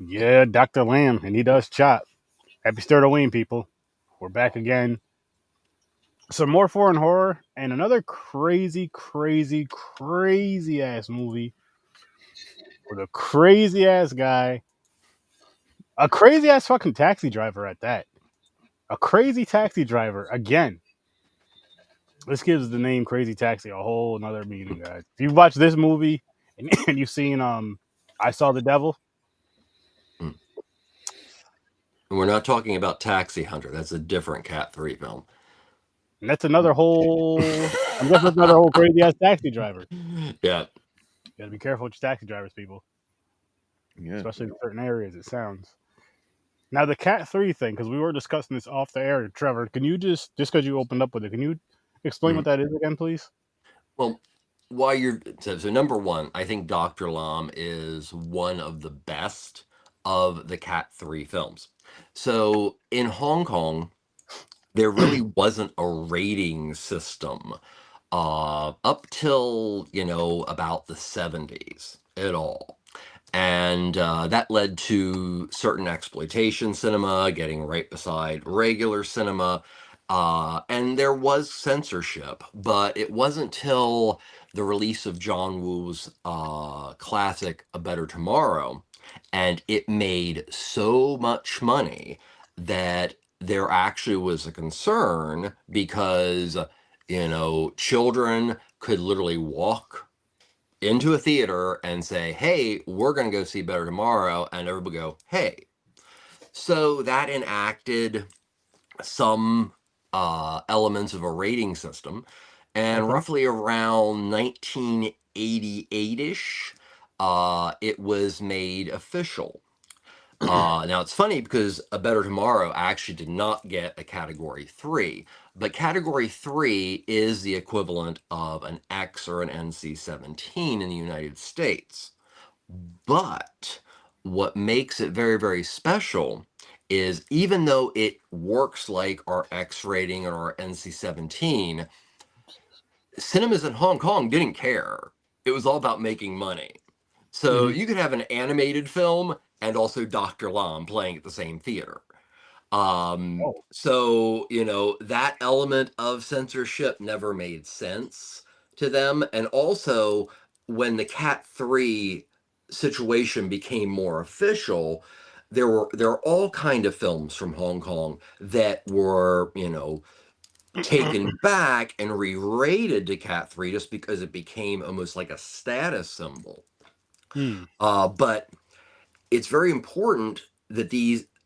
Yeah, Dr. Lamb, and he does chop. Happy Sturd-O-Ween, people. We're back again. Some more foreign horror and another crazy, crazy, crazy ass movie with a crazy ass guy, a crazy ass fucking taxi driver at that. A crazy taxi driver again. This gives the name Crazy Taxi a whole another meaning, guys. If you've watched this movie and, and you've seen I Saw the Devil, Mm. And we're not talking about Taxi Hunter. That's a different Cat 3 film. and that's another whole I'm guessing that's another whole crazy ass taxi driver. Yeah. You gotta be careful with your taxi drivers, people. Yeah. Especially in certain areas, it sounds. Now the Cat 3 thing, because we were discussing this off the air, Trevor, can you just because you opened up with it, can you explain what Mhm. that is again, please? Well, while you're so number one, I think Dr. Lam is one of the best of the Cat 3 films. So in Hong Kong, there really wasn't a rating system up till, about the 70s at all. And that led to certain exploitation cinema getting right beside regular cinema. And there was censorship, but it wasn't till the release of John Woo's classic A Better Tomorrow, and it made so much money that there actually was a concern because, children could literally walk into a theater and say, "Hey, we're going to go see Better Tomorrow," and everybody go, "Hey." So that enacted some elements of a rating system, and Okay. roughly around 1988ish, it was made official. Now it's funny because A Better Tomorrow actually did not get a category 3, but category 3 is the equivalent of an X or an NC-17 in the United States. But what makes it very, very special is even though it works like our X rating or our NC-17, cinemas in Hong Kong didn't care. It was all about making money. So Hmm. you could have an animated film and also Dr. Lam playing at the same theater. Oh. So, that element of censorship never made sense to them. And also, when the Cat 3 situation became more official, there are all kind of films from Hong Kong that were, taken back and re-rated to Cat 3 just because it became almost like a status symbol. Hmm. But it's very important that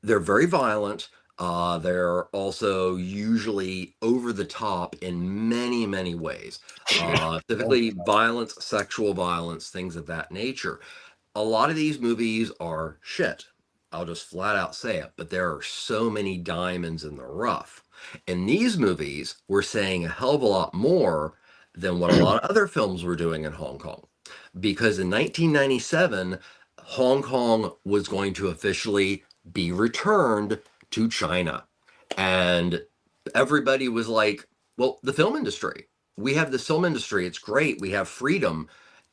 they're very violent. They're also usually over the top in many, many ways. Oh. Typically violence, sexual violence, things of that nature. A lot of these movies are shit. I'll just flat out say it, but there are so many diamonds in the rough. In these movies, we're saying a hell of a lot more than what a lot of other films were doing in Hong Kong. Because in 1997, Hong Kong was going to officially be returned to China. And everybody was like, well, the film industry. We have the film industry. It's great. We have freedom.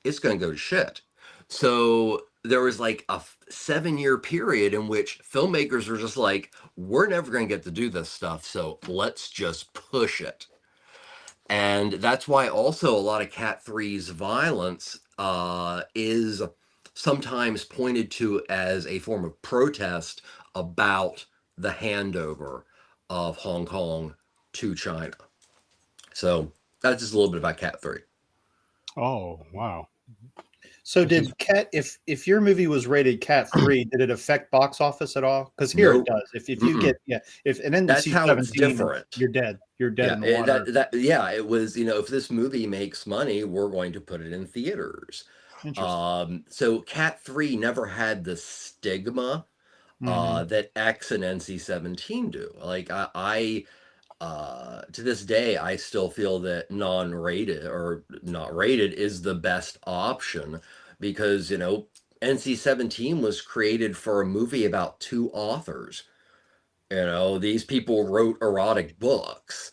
It's going to go to shit. So there was like a 7-year period in which filmmakers were just like, we're never going to get to do this stuff. So let's just push it. And that's why also a lot of Cat 3's violence is sometimes pointed to as a form of protest about the handover of Hong Kong to China. So that's just a little bit about Cat 3. Oh, wow. So This is did Cat if your movie was rated Cat 3, did it affect box office at all? Because here it Nope. does. If you Mm-mm. get if an That's how it's NC-17, different. you're dead. You're dead Yeah, in the water. yeah, it was, if this movie makes money, we're going to put it in theaters. Interesting. So Cat 3 never had the stigma Hmm. that X and NC-17 do. Like to this day, I still feel that non-rated or not rated is the best option because, NC-17 was created for a movie about two authors. These people wrote erotic books.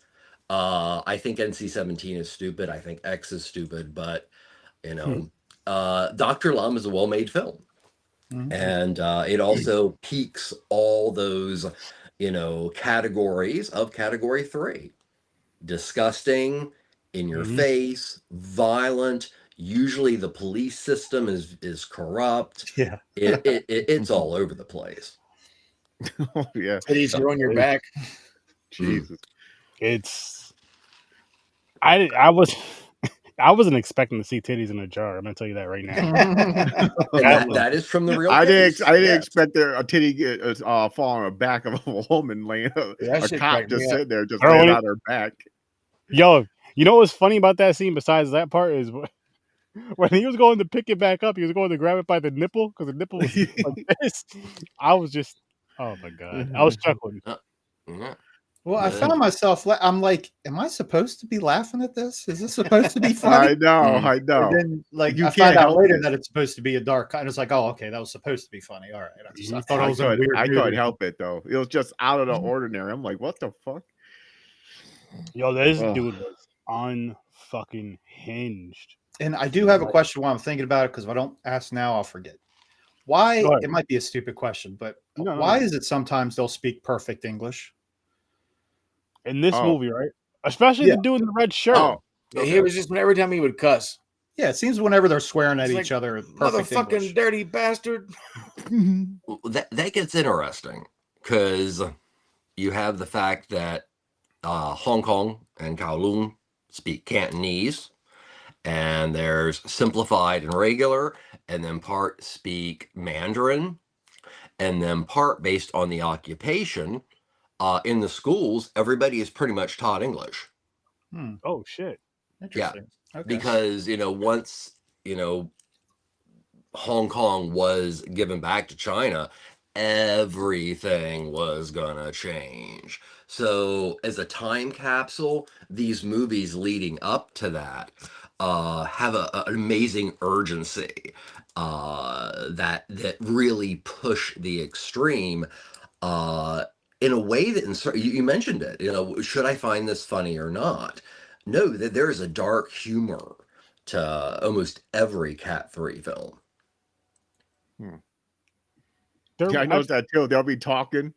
I think NC-17 is stupid. I think X is stupid, but you hmm. know, Dr. Lum is a well-made film. And it also peaks all those, categories of category 3: disgusting, in your face, violent. Usually the police system is corrupt. Yeah. It's all over the place. Oh yeah, Titties are on your back. Jesus. It's I wasn't expecting to see titties in a jar. I'm gonna tell you that right now. And that is from the real I case. didn't Yes. expect a titty fall on the back of a woman laying That a shit cop cracked me just up. sitting there, just Bro, laying out her back. Yo, you know what's funny about that scene besides that part is when he was going to pick it back up, he was going to grab it by the nipple because the nipple was like this. I was just, oh my god, I was chuckling. Yeah. Well, I Yeah. found myself. I'm like, am I supposed to be laughing at this? Is this supposed to be I funny? know, Mm. I know. And then, like, You I can't found out help later it. that it's supposed to be a dark. And it's like, oh, okay, that was supposed to be funny. All right, I thought I was in a weird. I mood couldn't or help it though. It was just out of the ordinary. I'm like, what the fuck? Yo, this Ugh. dude was unfucking hinged. And I do have a question while I'm thinking about it, because if I don't ask now, I'll forget. Why? Go ahead. It might be a stupid question, but No, no, why no. is it sometimes they'll speak perfect English? In this Oh. movie, right? Especially Yeah. the dude in the red shirt. Oh, He was just every time he would cuss. Yeah, it seems whenever they're swearing at It's each like, other, perfect Motherfucking English. dirty bastard. That gets interesting because you have the fact that Hong Kong and Kowloon speak Cantonese, and there's simplified and regular, and then part speak Mandarin, and then part based on the occupation. In the schools, everybody is pretty much taught English. Oh shit. Interesting. Okay. Because once Hong Kong was given back to China, everything was gonna change. So as a time capsule, these movies leading up to that have an amazing urgency that really push the extreme in a way that you mentioned it. Should I find this funny or not? No, that there is a dark humor to almost every Cat 3 film. yeah, I noticed that too. They'll be talking,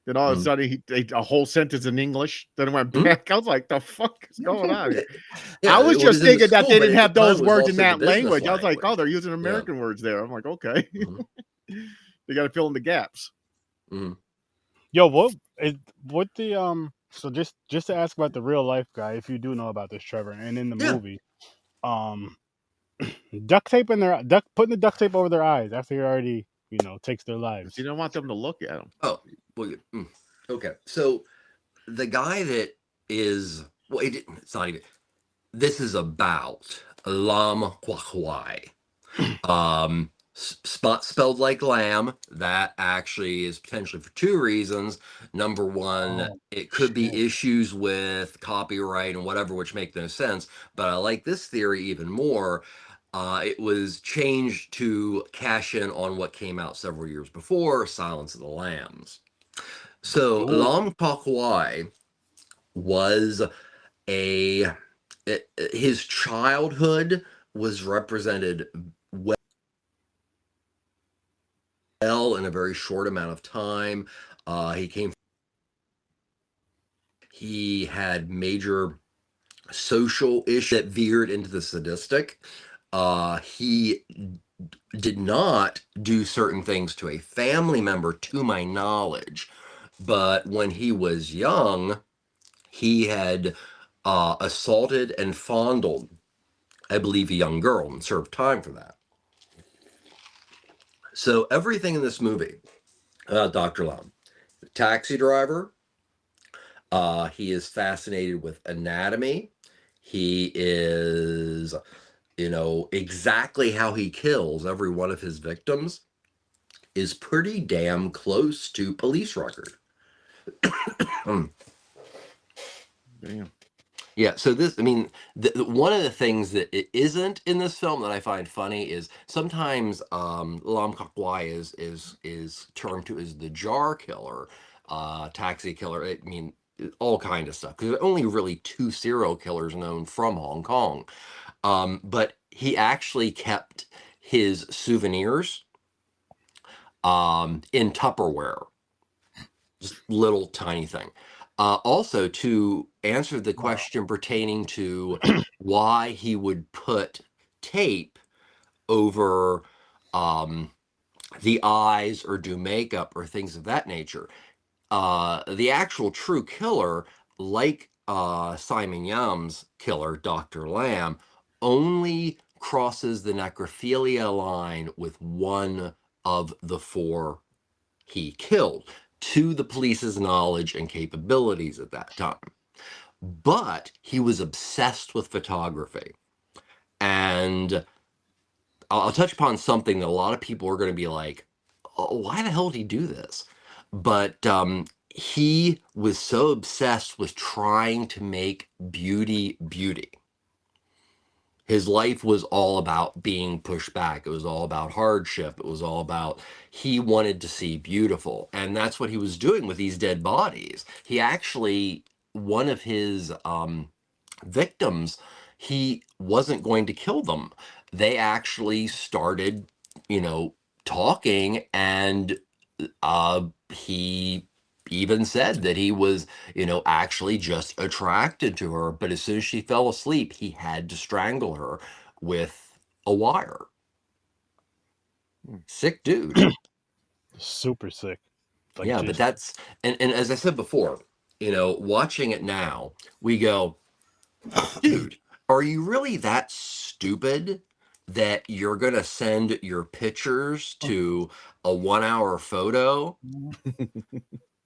then all of a sudden a whole sentence in English. Then it went back. I was like, "The fuck is going on here?" Yeah, I was it just in the thinking that school, they but didn't at have the time those it was words also in the that business language. I was like, "Oh, language. they're using American words there." I'm like, "Okay." Mhm. They got to fill in the gaps. Yo, what the so just to ask about the real life guy, if you do know about this, Trevor, and in the Yeah. movie, putting the duct tape over their eyes after he already takes their lives. You don't want them to look at them. Oh, well, okay. So the guy that is it's not even. This is about Lam Kwai. Spot spelled like lamb. That actually is potentially for two reasons. Number one, it could be issues with copyright and whatever, which make no sense. But I like this theory even more. It was changed to cash in on what came out several years before, Silence of the Lambs. So Lam Kwai was his childhood was represented well in a very short amount of time. He had major social issues that veered into the sadistic. He did not do certain things to a family member, to my knowledge, but when he was young, he had assaulted and fondled, I believe, a young girl and served time for that. So everything in this movie, Dr. Lam, taxi driver, he is fascinated with anatomy. He is, exactly how he kills every one of his victims is pretty damn close to police record. Damn. Yeah, so one of the things that it isn't in this film that I find funny is sometimes Lam Kwai is termed to as the jar killer, taxi killer. All kind of stuff, because there are only really two serial killers known from Hong Kong. But he actually kept his souvenirs in Tupperware. Just little tiny thing. Also, to answer the question pertaining to why he would put tape over the eyes or do makeup or things of that nature, the actual true killer, like Simon Yam's killer, Dr. Lamb, only crosses the necrophilia line with one of the 4 he killed, to the police's knowledge and capabilities at that time. But he was obsessed with photography. And I'll touch upon something that a lot of people are going to be like, oh, why the hell did he do this? But he was so obsessed with trying to make beauty beauty. His life was all about being pushed back. It was all about hardship. It was all about, he wanted to see beautiful. And that's what he was doing with these dead bodies. He actually, one of his victims, he wasn't going to kill them. They actually started, talking, and he even said that he was, actually just attracted to her. But as soon as she fell asleep, he had to strangle her with a wire. Sick dude. Super sick. Like, Yeah, but that's, and as I said before, watching it now, we go, dude, are you really that stupid that you're going to send your pictures to a 1-hour photo?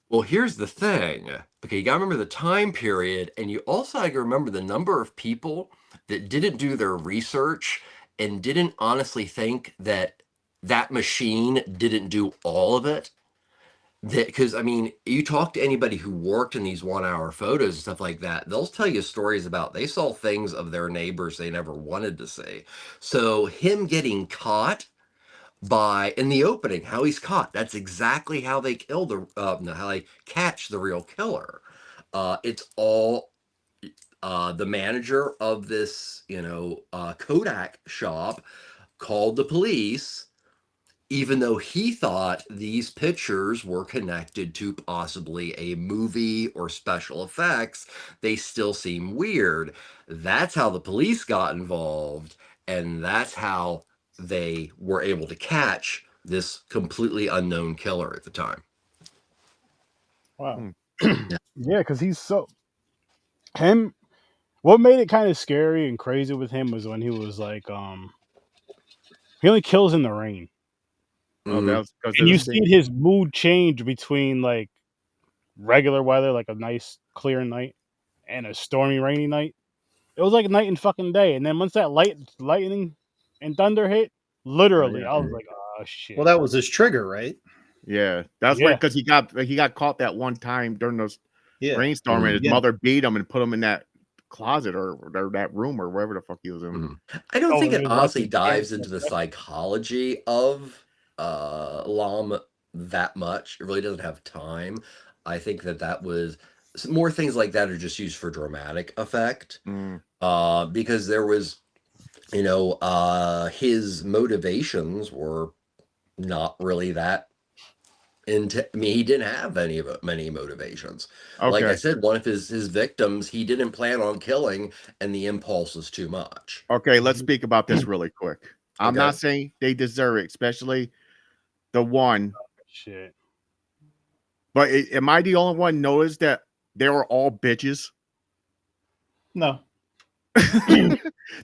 Well, here's the thing. Okay, you got to remember the time period, and you also have to remember the number of people that didn't do their research and didn't honestly think that that machine didn't do all of it. Because, you talk to anybody who worked in these 1-hour photos and stuff like that, they'll tell you stories about they saw things of their neighbors they never wanted to see. So him getting caught in the opening, how he's caught, that's exactly how they kill how they catch the real killer. It's all the manager of this, Kodak shop called the police, even though he thought these pictures were connected to possibly a movie or special effects. They still seem weird. That's how the police got involved, and that's how they were able to catch this completely unknown killer at the time. Wow. Yeah, because he's so him. What made it kind of scary and crazy with him was when he was like, he only kills in the rain, Oh, that was because and you see his mood change between like regular weather, like a nice clear night, and a stormy, rainy night. It was like night and fucking day, and then once that lightning and thunder hit, literally, I was like, oh shit. Well, that was his trigger, right? Yeah, that's right, because he got caught that one time during those rainstorm, and his mother beat him and put him in that closet or that room or wherever the fuck he was in. I don't think it honestly dives into the psychology of Lam that much. It really doesn't have time. I think that was more things like that are just used for dramatic effect. Because there was, his motivations were not really that he didn't have many motivations. Okay. Like I said, one of his victims, he didn't plan on killing, and the impulse was too much. Okay, let's speak about this really quick. I'm not saying they deserve it, especially the one. Shit. But am I the only one noticed that they were all bitches? No.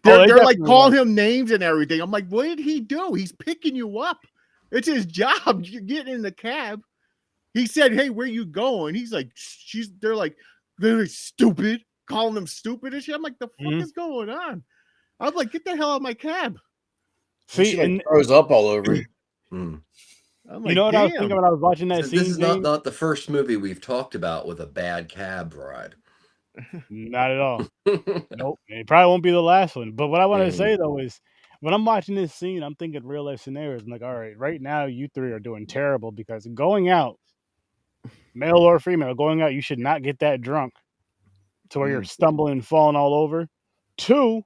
they're like calling him names and everything. I'm like, what did he do? He's picking you up. It's his job. You're getting in the cab. He said, hey, where you going? He's like, they're like stupid, calling them stupid and shit. I'm like, the fuck is going on? I'm like, get the hell out of my cab. See, she like throws up all over it. Like, you know what I was thinking when I was watching that scene? This is not the first movie we've talked about with a bad cab ride. Not at all. Nope. It probably won't be the last one. But what I want to say though is, when I'm watching this scene, I'm thinking real life scenarios. I'm like, all right, right now you three are doing terrible, because going out, male or female, going out, you should not get that drunk to where you're stumbling and falling all over. 2,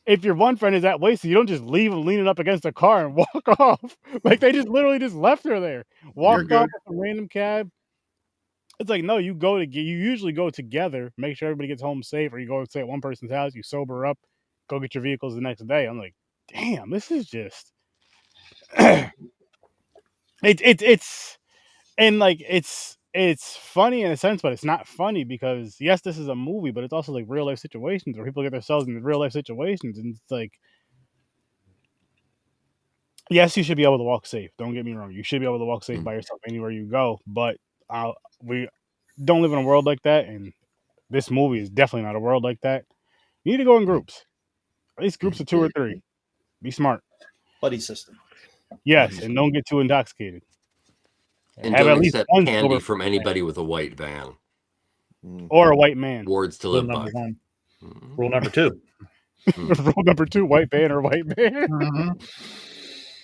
if your one friend is that wasted, you don't just leave them leaning up against a car and walk off. Like they just literally just left her there, walked off with a random cab. It's like, no, you usually go together, make sure everybody gets home safe, or you go stay at one person's house, you sober up, go get your vehicles the next day. I'm like, damn, this is just it's and like it's funny in a sense, but it's not funny because yes, this is a movie, but it's also like real life situations where people get themselves in real life situations, and it's like, yes, you should be able to walk safe. Don't get me wrong, you should be able to walk safe by yourself anywhere you go, but we don't live in a world like that, and this movie is definitely not a world like that. You need to go in groups, at least groups of 2 or 3. Be smart. Buddy system. Yes, and don't get too intoxicated. And have don't at least accept one candy sober from anybody with a white van. or a white man. Words to Rule live by. number 1. Rule number 2. Rule number 2: white van or white man.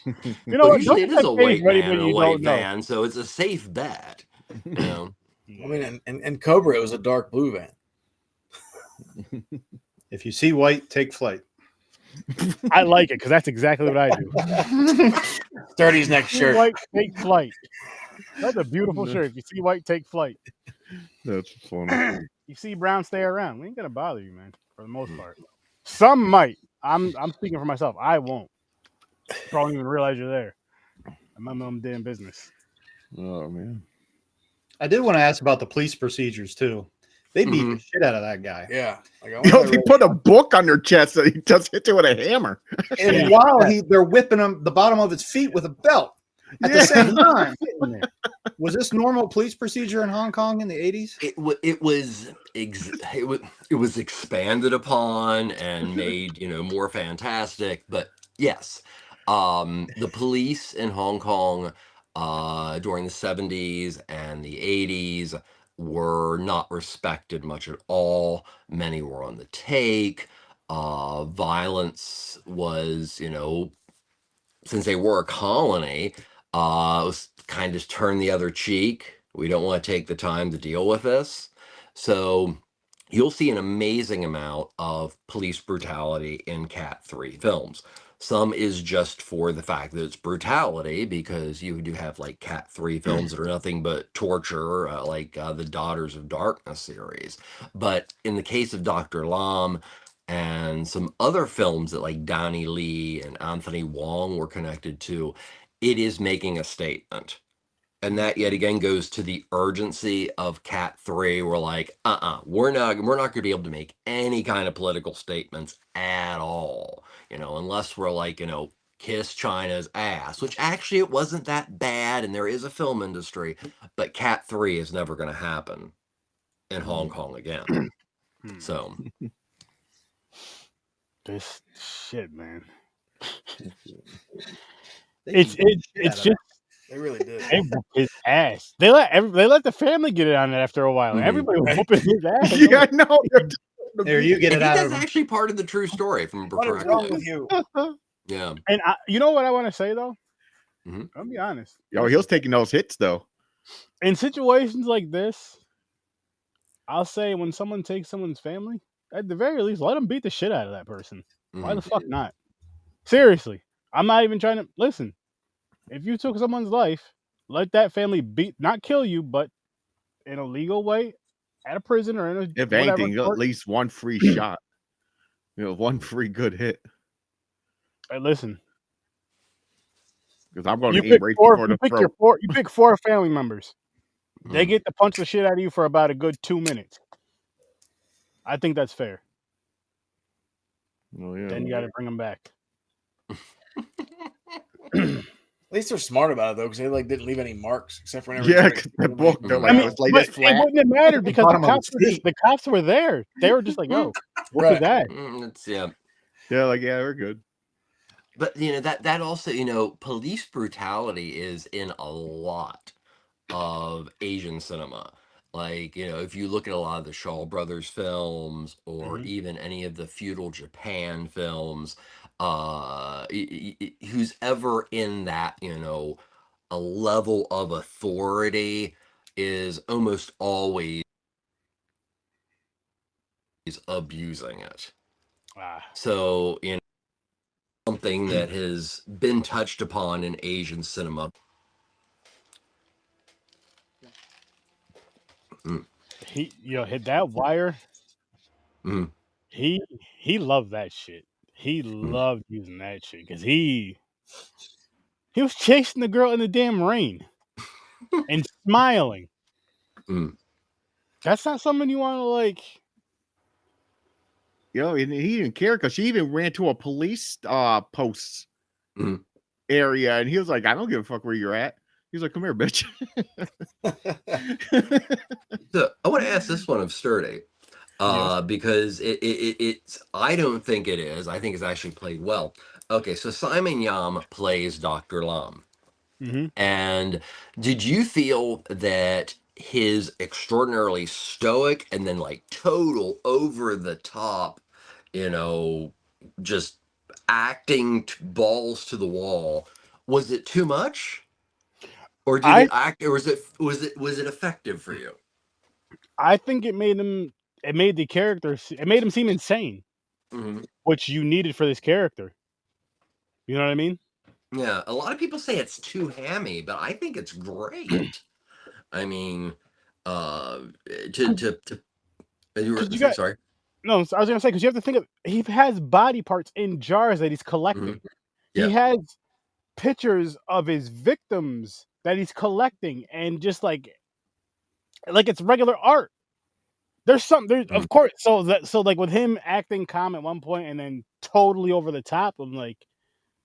You know Well, what? usually it is a white for man anybody or a you white don't know. van, so it's a safe bet. You know. I mean, and Cobra, it was a dark blue van. If you see white, take flight. I like it because that's exactly what I do. Sturdy's next See shirt. white, take flight. That's a beautiful shirt. If you see white, take flight. That's funny. You see brown, stay around. We ain't gonna bother you, man. For the most part, some might. I'm speaking for myself. I won't. Probably don't even realize you're there. I'm my own damn business. Oh man. I did want to ask about the police procedures too. They beat the shit out of that guy. Yeah. Like, I You know, wonder they put a book on their chest that he just hit you with a hammer. And while they're whipping him the bottom of his feet with a belt at the same time. Was this normal police procedure in Hong Kong in the 80s? It was expanded upon and made, you know, more fantastic. But yes, the police in Hong Kong during the 70s and the 80s were not respected much at all. Many were on the take. Violence was, you know, since they were a colony, was kind of turn the other cheek. We don't want to take the time to deal with this. So you'll see an amazing amount of police brutality in Cat 3 films. Some is just for the fact that it's brutality, because you do have like Cat 3 films that are nothing but torture, like the Daughters of Darkness series. But in the case of Dr. Lam and some other films that like Donnie Lee and Anthony Wong were connected to, it is making a statement. And that yet again goes to the urgency of Cat 3. We're like, we're not going to be able to make any kind of political statements at all, you know, unless we're like, you know, kiss China's ass, which actually it wasn't that bad, and there is a film industry, but Cat 3 is never going to happen in Hong Kong again. So this shit, man. They It's beat the shit out just of him. They really did. they whoop his ass. They let the family get it on it after a while. Everybody was whooping his ass. Yeah, I know. There, you get I it think out that's of him. actually part of the true story, from What is wrong with you? Yeah. And you know what I want to say though? Mhm. I'll be honest. Yo, he was taking those hits though. In situations like this, I'll say when someone takes someone's family, at the very least, let them beat the shit out of that person. Why the fuck not? Seriously, I'm not even trying to listen. If you took someone's life, let that family beat, not kill you, but in a legal way, at a prison or in a If whatever anything, court. at least one free shot. You know, one free good hit. Hey, listen, Because I'm going you to aim pick right four. for You the pick your throat. four. You pick 4 family members. They Mm. get to punch the shit out of you for about a good 2 minutes. I think that's fair. Oh yeah. Then you got to bring them back. At least they're smart about it though, because they like didn't leave any marks except for whenever Yeah, he because tried to the book, they're I like, mean, let's lay But this it flat. wouldn't have mattered because Bottom of his the cops were there. They were just like, "Yo, what's Right. that?" It's, yeah. Yeah, like, yeah, we're good. But you know, that also, you know, police brutality is in a lot of Asian cinema. Like, you know, if you look at a lot of the Shaw Brothers films, or even any of the feudal Japan films, who's ever in that, you know, a level of authority is almost always abusing it. Ah, So, something that has been touched upon in Asian cinema. Mm, hit that wire. mm, He he loved that shit. He mm, loved using that shit because he was chasing the girl in the damn rain and smiling. mm, That's not something you want to like. And he didn't care because she even ran to a police post mm. area, and he was like, "I don't give a fuck where you're at." He's like, "Come here, bitch." So I want to ask this one of Sturdy, Yes. because it's. I don't think it is. I think it's actually played well. Okay, so Simon Yam plays Dr. Lam. Mm-hmm. And did you feel that his extraordinarily stoic and then like total over the top, you know, just acting balls to the wall, was it too much? Or did I it act, or was it effective for you? I think it made him. It made the character. It made him seem insane, Hmm. which you needed for this character. You know what I mean? Yeah, a lot of people say it's too hammy, but I think it's great. I mean, uh, to you were Because gonna you say got sorry. no. I was gonna say because you have to think of he has body parts in jars that he's Hmm. collecting. He Yeah. has pictures of his victims that he's collecting, and just like it's regular art. There's Mhm. of course so like with him acting calm at one point and then totally over the top. I'm like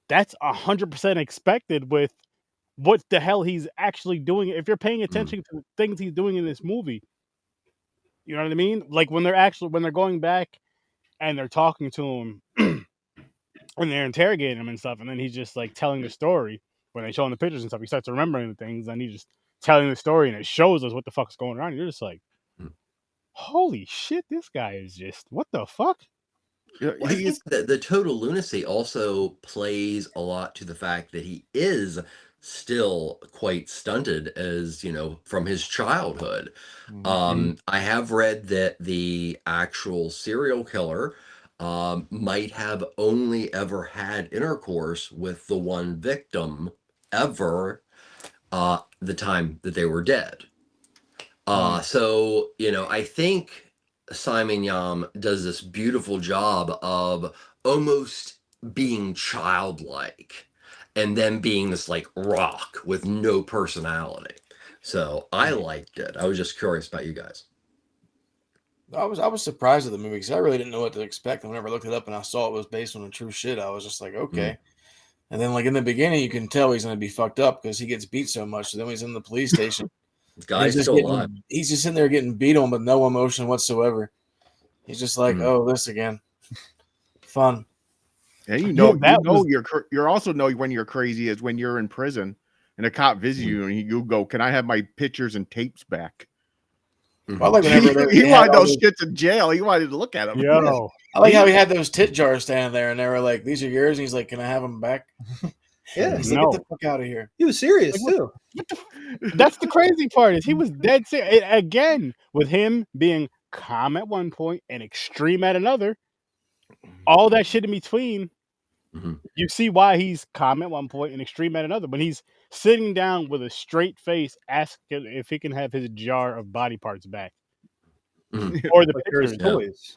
that's 100% expected with what the hell he's actually doing. If you're paying Mhm. attention to the things he's doing in this movie, you know what I mean? Like when they're going back and they're talking to him when they're interrogating him and stuff, and then he's just like telling the story when they show him the pictures and stuff. He starts remembering the things, and he's just telling the story, and it shows us what the fuck's going on. And you're just like, holy shit, this guy is just what the fuck? Yeah, Well, I think that the total lunacy also plays a lot to the fact that he is still quite stunted as, from his childhood. I have read that the actual serial killer might have only ever had intercourse with the one victim ever the time that they were dead. So, I think Simon Yam does this beautiful job of almost being childlike and then being this like rock with no personality. So I liked it. I was just curious about you guys. I was surprised at the movie because I really didn't know what to expect. And whenever I looked it up and I saw it was based on a true shit, I was just like, okay. And then like in the beginning, you can tell he's gonna be fucked up because he gets beat so much. So then when he's in the police station, This and guy's still alive. he's just sitting there getting beat on with no emotion whatsoever. He's just like, Mhm. oh, this again, fun. And That was you're also know when you're crazy is when you're in prison and a cop visits you and you go, "Can I have my pictures and tapes back?" Mhm. I like whenever He they had wanted all those shits in jail. He wanted to look at them. yo. I like how he had those tit jars standing there, and they were like, "These are yours." And he's like, "Can I have them back?" Yeah, He's like, No. "Get the fuck out of here!" he was serious Like, too. That's the crazy part is he was dead serious again with him being calm at one point and extreme at another. All that shit in between, Mhm. you see why he's calm at one point and extreme at another. When he's sitting down with a straight face, asking if he can have his jar of body parts back Mhm. or the Like they're his pictures Yeah. toys.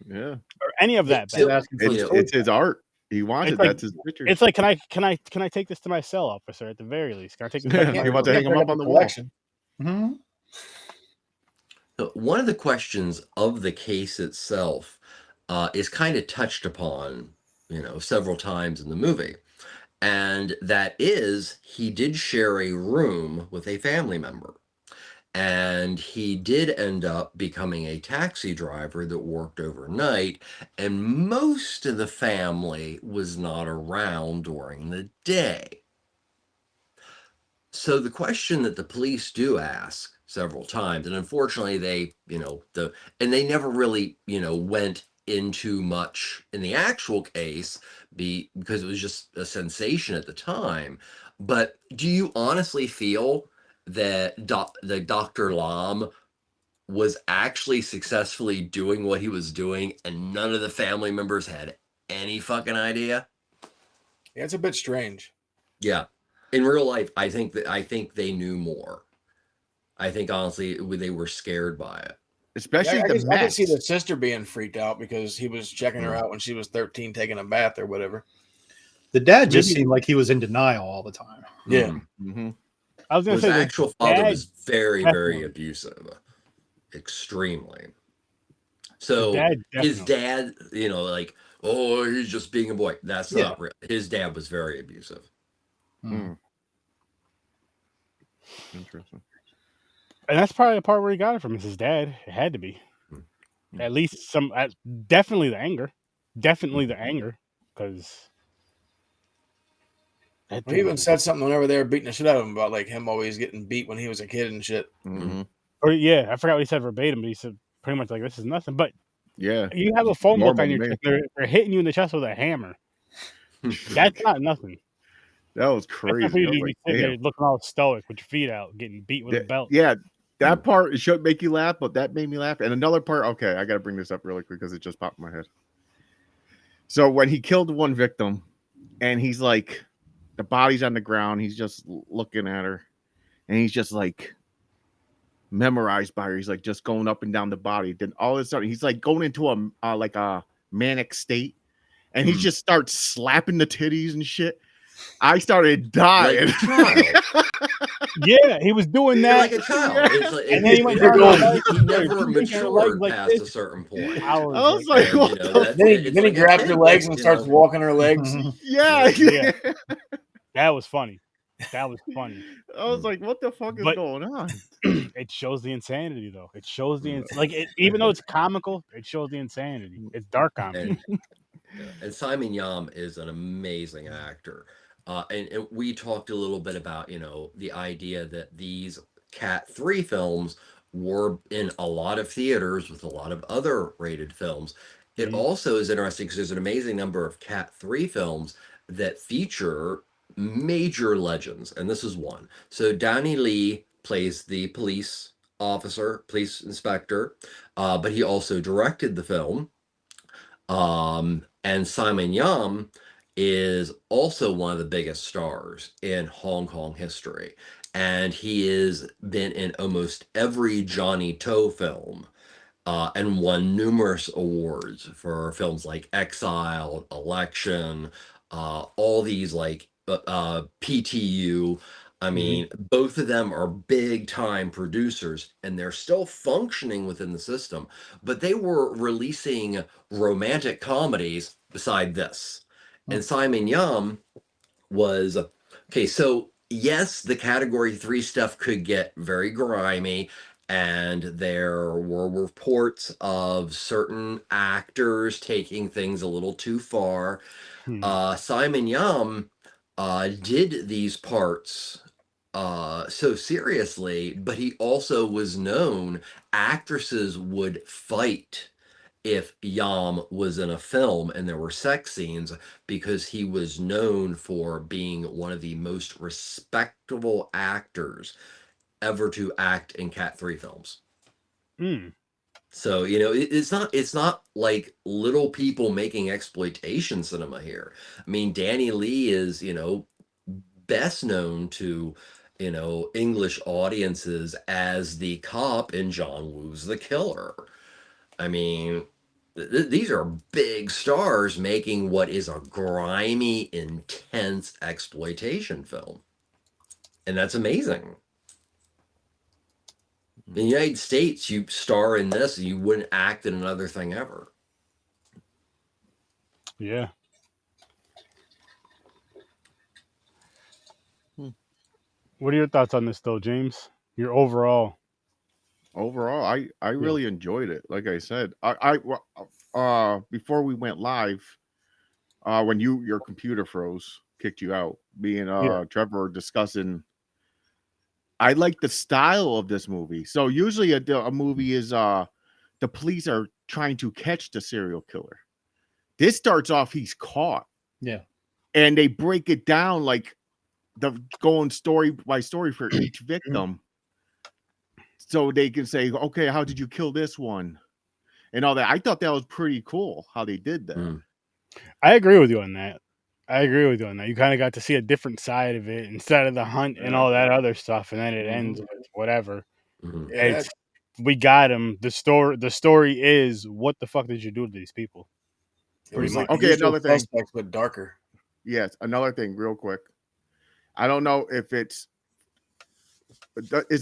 Yeah, or any of that back. Still asking for his It's- toys. it's his art. He wanted It's like that's his picture. it's like can I take this to my cell, officer? At the very least, can I take this Yeah, back? he wants to Yeah, hang him pick up on the a wall. collection. Mm-hmm. So one of the questions of the case itself is kind of touched upon, several times in the movie. And that is, he did share a room with a family member. And he did end up becoming a taxi driver that worked overnight. And most of the family was not around during the day. So the question that the police do ask several times, and unfortunately they never really, went into much in the actual case because it was just a sensation at the time. But do you honestly feel that the Dr. Lam was actually successfully doing what he was doing, and none of the family members had any fucking idea. Yeah, it's a bit strange. Yeah, in real life, I think they knew more. I think honestly they were scared by it. Especially I could see the Mets. sister being freaked out because he was checking her out when she was 13, taking a bath or whatever. The dad just seemed like he was in denial all the time. Yeah. Mm-hmm. I was gonna His say the actual father dad was very, definitely. very abusive, extremely. The So dad his definitely. dad, like, oh, he's just being a boy. That's Yeah. not real. His dad was very abusive. Mm. Interesting. And that's probably the part where he got it from. Is his dad. It had to be. At least some. Definitely the anger. Definitely the anger. Because. He even said something whenever they were beating the shit out of him about like him always getting beat when he was a kid and shit. Mm-hmm. Or yeah, I forgot what he said verbatim, but he said pretty much like this is nothing. But Yeah, you have a phone book normal on your to me. chest. They're hitting you in the chest with a hammer. That's not nothing. That was That's crazy. not for you I to was be like, sitting there damn. looking all stoic with your feet out, getting beat with a belt. Yeah, that part it should make you laugh, but that made me laugh. And another part, okay, I got to bring this up really quick because it just popped in my head. So when he killed one victim, and he's like, the body's on the ground, he's just looking at her, and he's just like memorized by her. He's like just going up and down the body. Then all of a sudden, he's like going into a like a manic state, and he just starts slapping the titties and shit. I started dying. Like a child. Yeah, he was doing that. Like a child. It's like, And then he went he down never matured like past this. a certain point. I was like, And, what the Then he grabs her legs and starts walking her legs. Yeah. That was funny. That was funny. I was like, what the fuck is going on? It shows the insanity, though. It shows the even though it's comical, it shows the insanity. It's dark comedy. And Simon Yam is an amazing actor. And we talked a little bit about, the idea that these Cat 3 films were in a lot of theaters with a lot of other rated films. It also is interesting because there's an amazing number of Cat 3 films that feature major legends, and this is one. So Downey Lee plays the police officer, police inspector, but he also directed the film. And Simon Yam is also one of the biggest stars in Hong Kong history. And he has been in almost every Johnny To film and won numerous awards for films like Exile, Election, all these like PTU. I mean, both of them are big time producers and they're still functioning within the system, but they were releasing romantic comedies beside this. And Simon Yam was okay. So, yes, the category 3 stuff could get very grimy, and there were reports of certain actors taking things a little too far. Simon Yam did these parts so seriously, but he also was known. Actresses would fight if Yam was in a film and there were sex scenes because he was known for being one of the most respectable actors ever to act in Cat 3 films. So, it's not like little people making exploitation cinema here. I mean, Danny Lee is, best known to, English audiences as the cop in John Woo's The Killer. I mean, these are big stars making what is a grimy, intense exploitation film. And that's amazing. In the United States, you star in this, and you wouldn't act in another thing ever. Yeah. What are your thoughts on this, though, James? Your overall. I really enjoyed it. Like I said, I before we went live, when your computer froze, kicked you out, me and Trevor discussing. I like the style of this movie. So usually a movie is the police are trying to catch the serial killer. This starts off he's caught. Yeah. And they break it down like the going story by story for each victim. so they can say, okay, how did you kill this one? And all that. I thought that was pretty cool how they did that. I agree with you on that. You kind of got to see a different side of it instead of the hunt and all that other stuff, and then it ends with whatever. Yeah, We got him. The story is, what the fuck did you do to these people? it was like Okay, another thing. Suspects, but darker. Yes, another thing, real quick. I don't know if is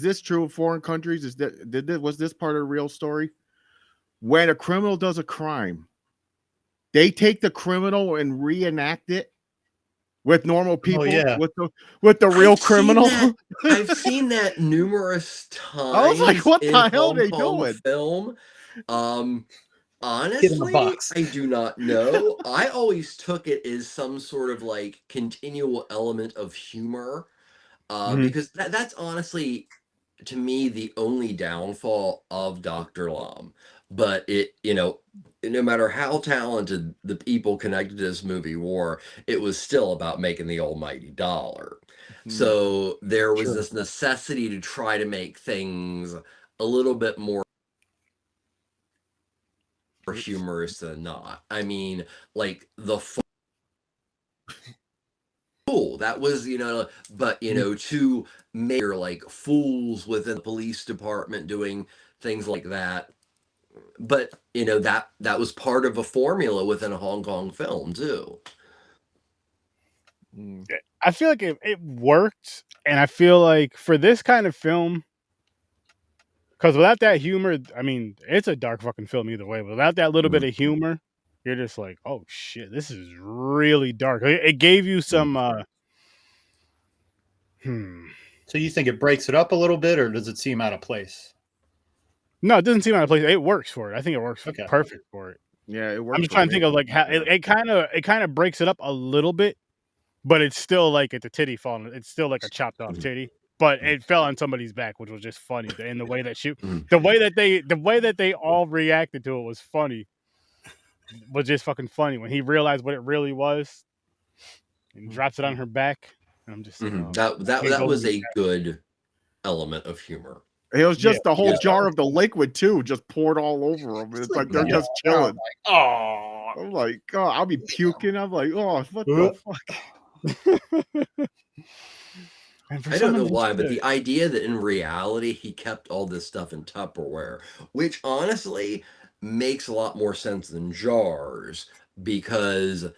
this true of foreign countries? Was this part of the real story? When a criminal does a crime, they take the criminal and reenact it with normal people. Oh, yeah. with the real criminal. I've seen that numerous times. I was like, what the hell are Hong they Kong doing? Film. Get in the Honestly, box. I do not know. I always took it as some sort of like continual element of humor, because that's honestly, to me, the only downfall of Dr. Lom. But no matter how talented the people connected to this movie were, it was still about making the almighty dollar. So there was this necessity to try to make things a little bit more humorous than not. I mean, like the fool, that was, but to make like fools within the police department doing things like that. But that was part of a formula within a Hong Kong film too. I feel like it worked, and I feel like for this kind of film, because without that humor, I mean, it's a dark fucking film either way. But without that little bit of humor, you're just like, oh shit, this is really dark. It gave you some. So you think it breaks it up a little bit, or does it seem out of place? No, it doesn't seem out of place. It works for it. I think it works perfect for it. Yeah, it works. I'm just trying to think of like how it kind of breaks it up a little bit, but it's still like it's a titty falling. It's still like a chopped off titty, but it fell on somebody's back, which was just funny. And the way that they all reacted to it was funny. Was just fucking funny when he realized what it really was, and drops it on her back. And I'm just saying, that was a good element of humor. It was just the whole jar of the liquid too, just poured all over them. It's like they're just chilling. I'm like, oh, I'll be puking. I'm like, oh, what the fuck? I don't know why, but the idea that in reality he kept all this stuff in Tupperware, which honestly makes a lot more sense than jars, because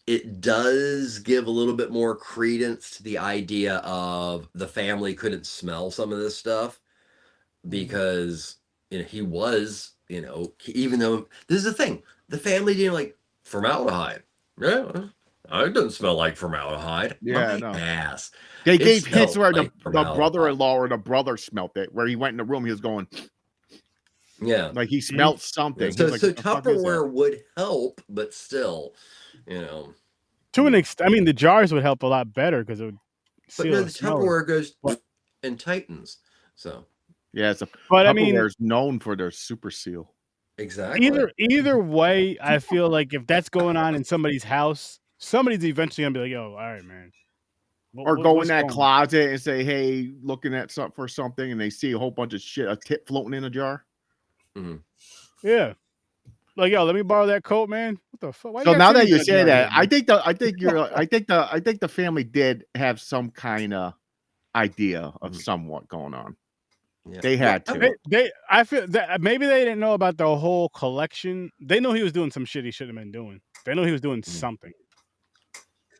it does give a little bit more credence to the idea of the family couldn't smell some of this stuff, because he was, even though this is the thing, the family didn't like formaldehyde. Yeah, it doesn't smell like formaldehyde. Yeah, no. Ass. They gave hints where the brother-in-law or the brother smelt it, where he went in the room, he was going, yeah, like he smelled something. So, like, so Tupperware would help, but still, to an extent. I mean, the jars would help a lot better because it would. But no, the Tupperware goes and tightens. So yeah, but Tupperware I mean, is known for their super seal. Exactly. Either way, I feel like if that's going on in somebody's house, somebody's eventually gonna be like, "Yo, all right, man." Or go in that closet and say, "Hey, looking at something for something," and they see a whole bunch of shit, a tip floating in a jar. Yeah, like, yo, let me borrow that coat, man. What the fuck? So now that you say that, I think the family did have some kind of idea of somewhat going on. Yeah. They had to. I feel that maybe they didn't know about the whole collection. They know he was doing some shit he shouldn't have been doing. They know he was doing something.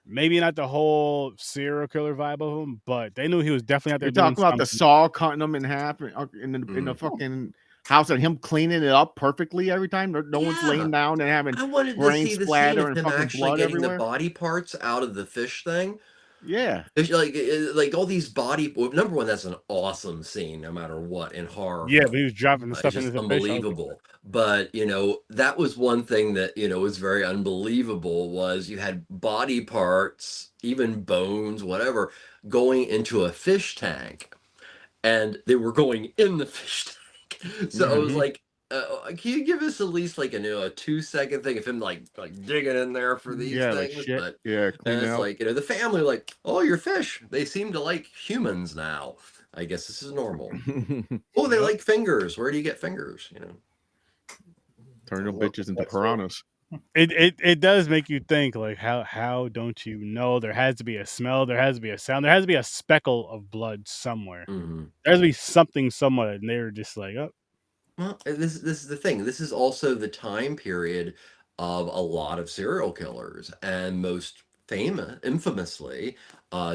Maybe not the whole serial killer vibe of him, but they knew he was definitely out there. You're talking about the saw cutting them in half in the fucking house, and him cleaning it up perfectly every time. No one's laying down and having brain splatter and fucking blood getting everywhere. The body parts out of the fish thing. Yeah, like all these body. Number one, that's an awesome scene, no matter what in horror. Yeah, but he was dropping the stuff in the unbelievable. But that was one thing that was very unbelievable. Was you had body parts, even bones, whatever, going into a fish tank, and they were going in the fish tank. So it was like can you give us at least like a 2-second thing of him like digging in there for these Yeah, like things? shit. But Yeah, and clean it's out. like the family like, oh, your fish. They seem to like humans now. I guess this is normal. Oh, they Yep. like fingers. Where do you get fingers? Turn your bitches into piranhas. It does make you think, like, how don't you know there has to be a smell, there has to be a sound, there has to be a speckle of blood somewhere. Mm-hmm. There has to be something somewhere, and they were just like, oh, Well, this is the thing. This is also the time period of a lot of serial killers, and most infamously,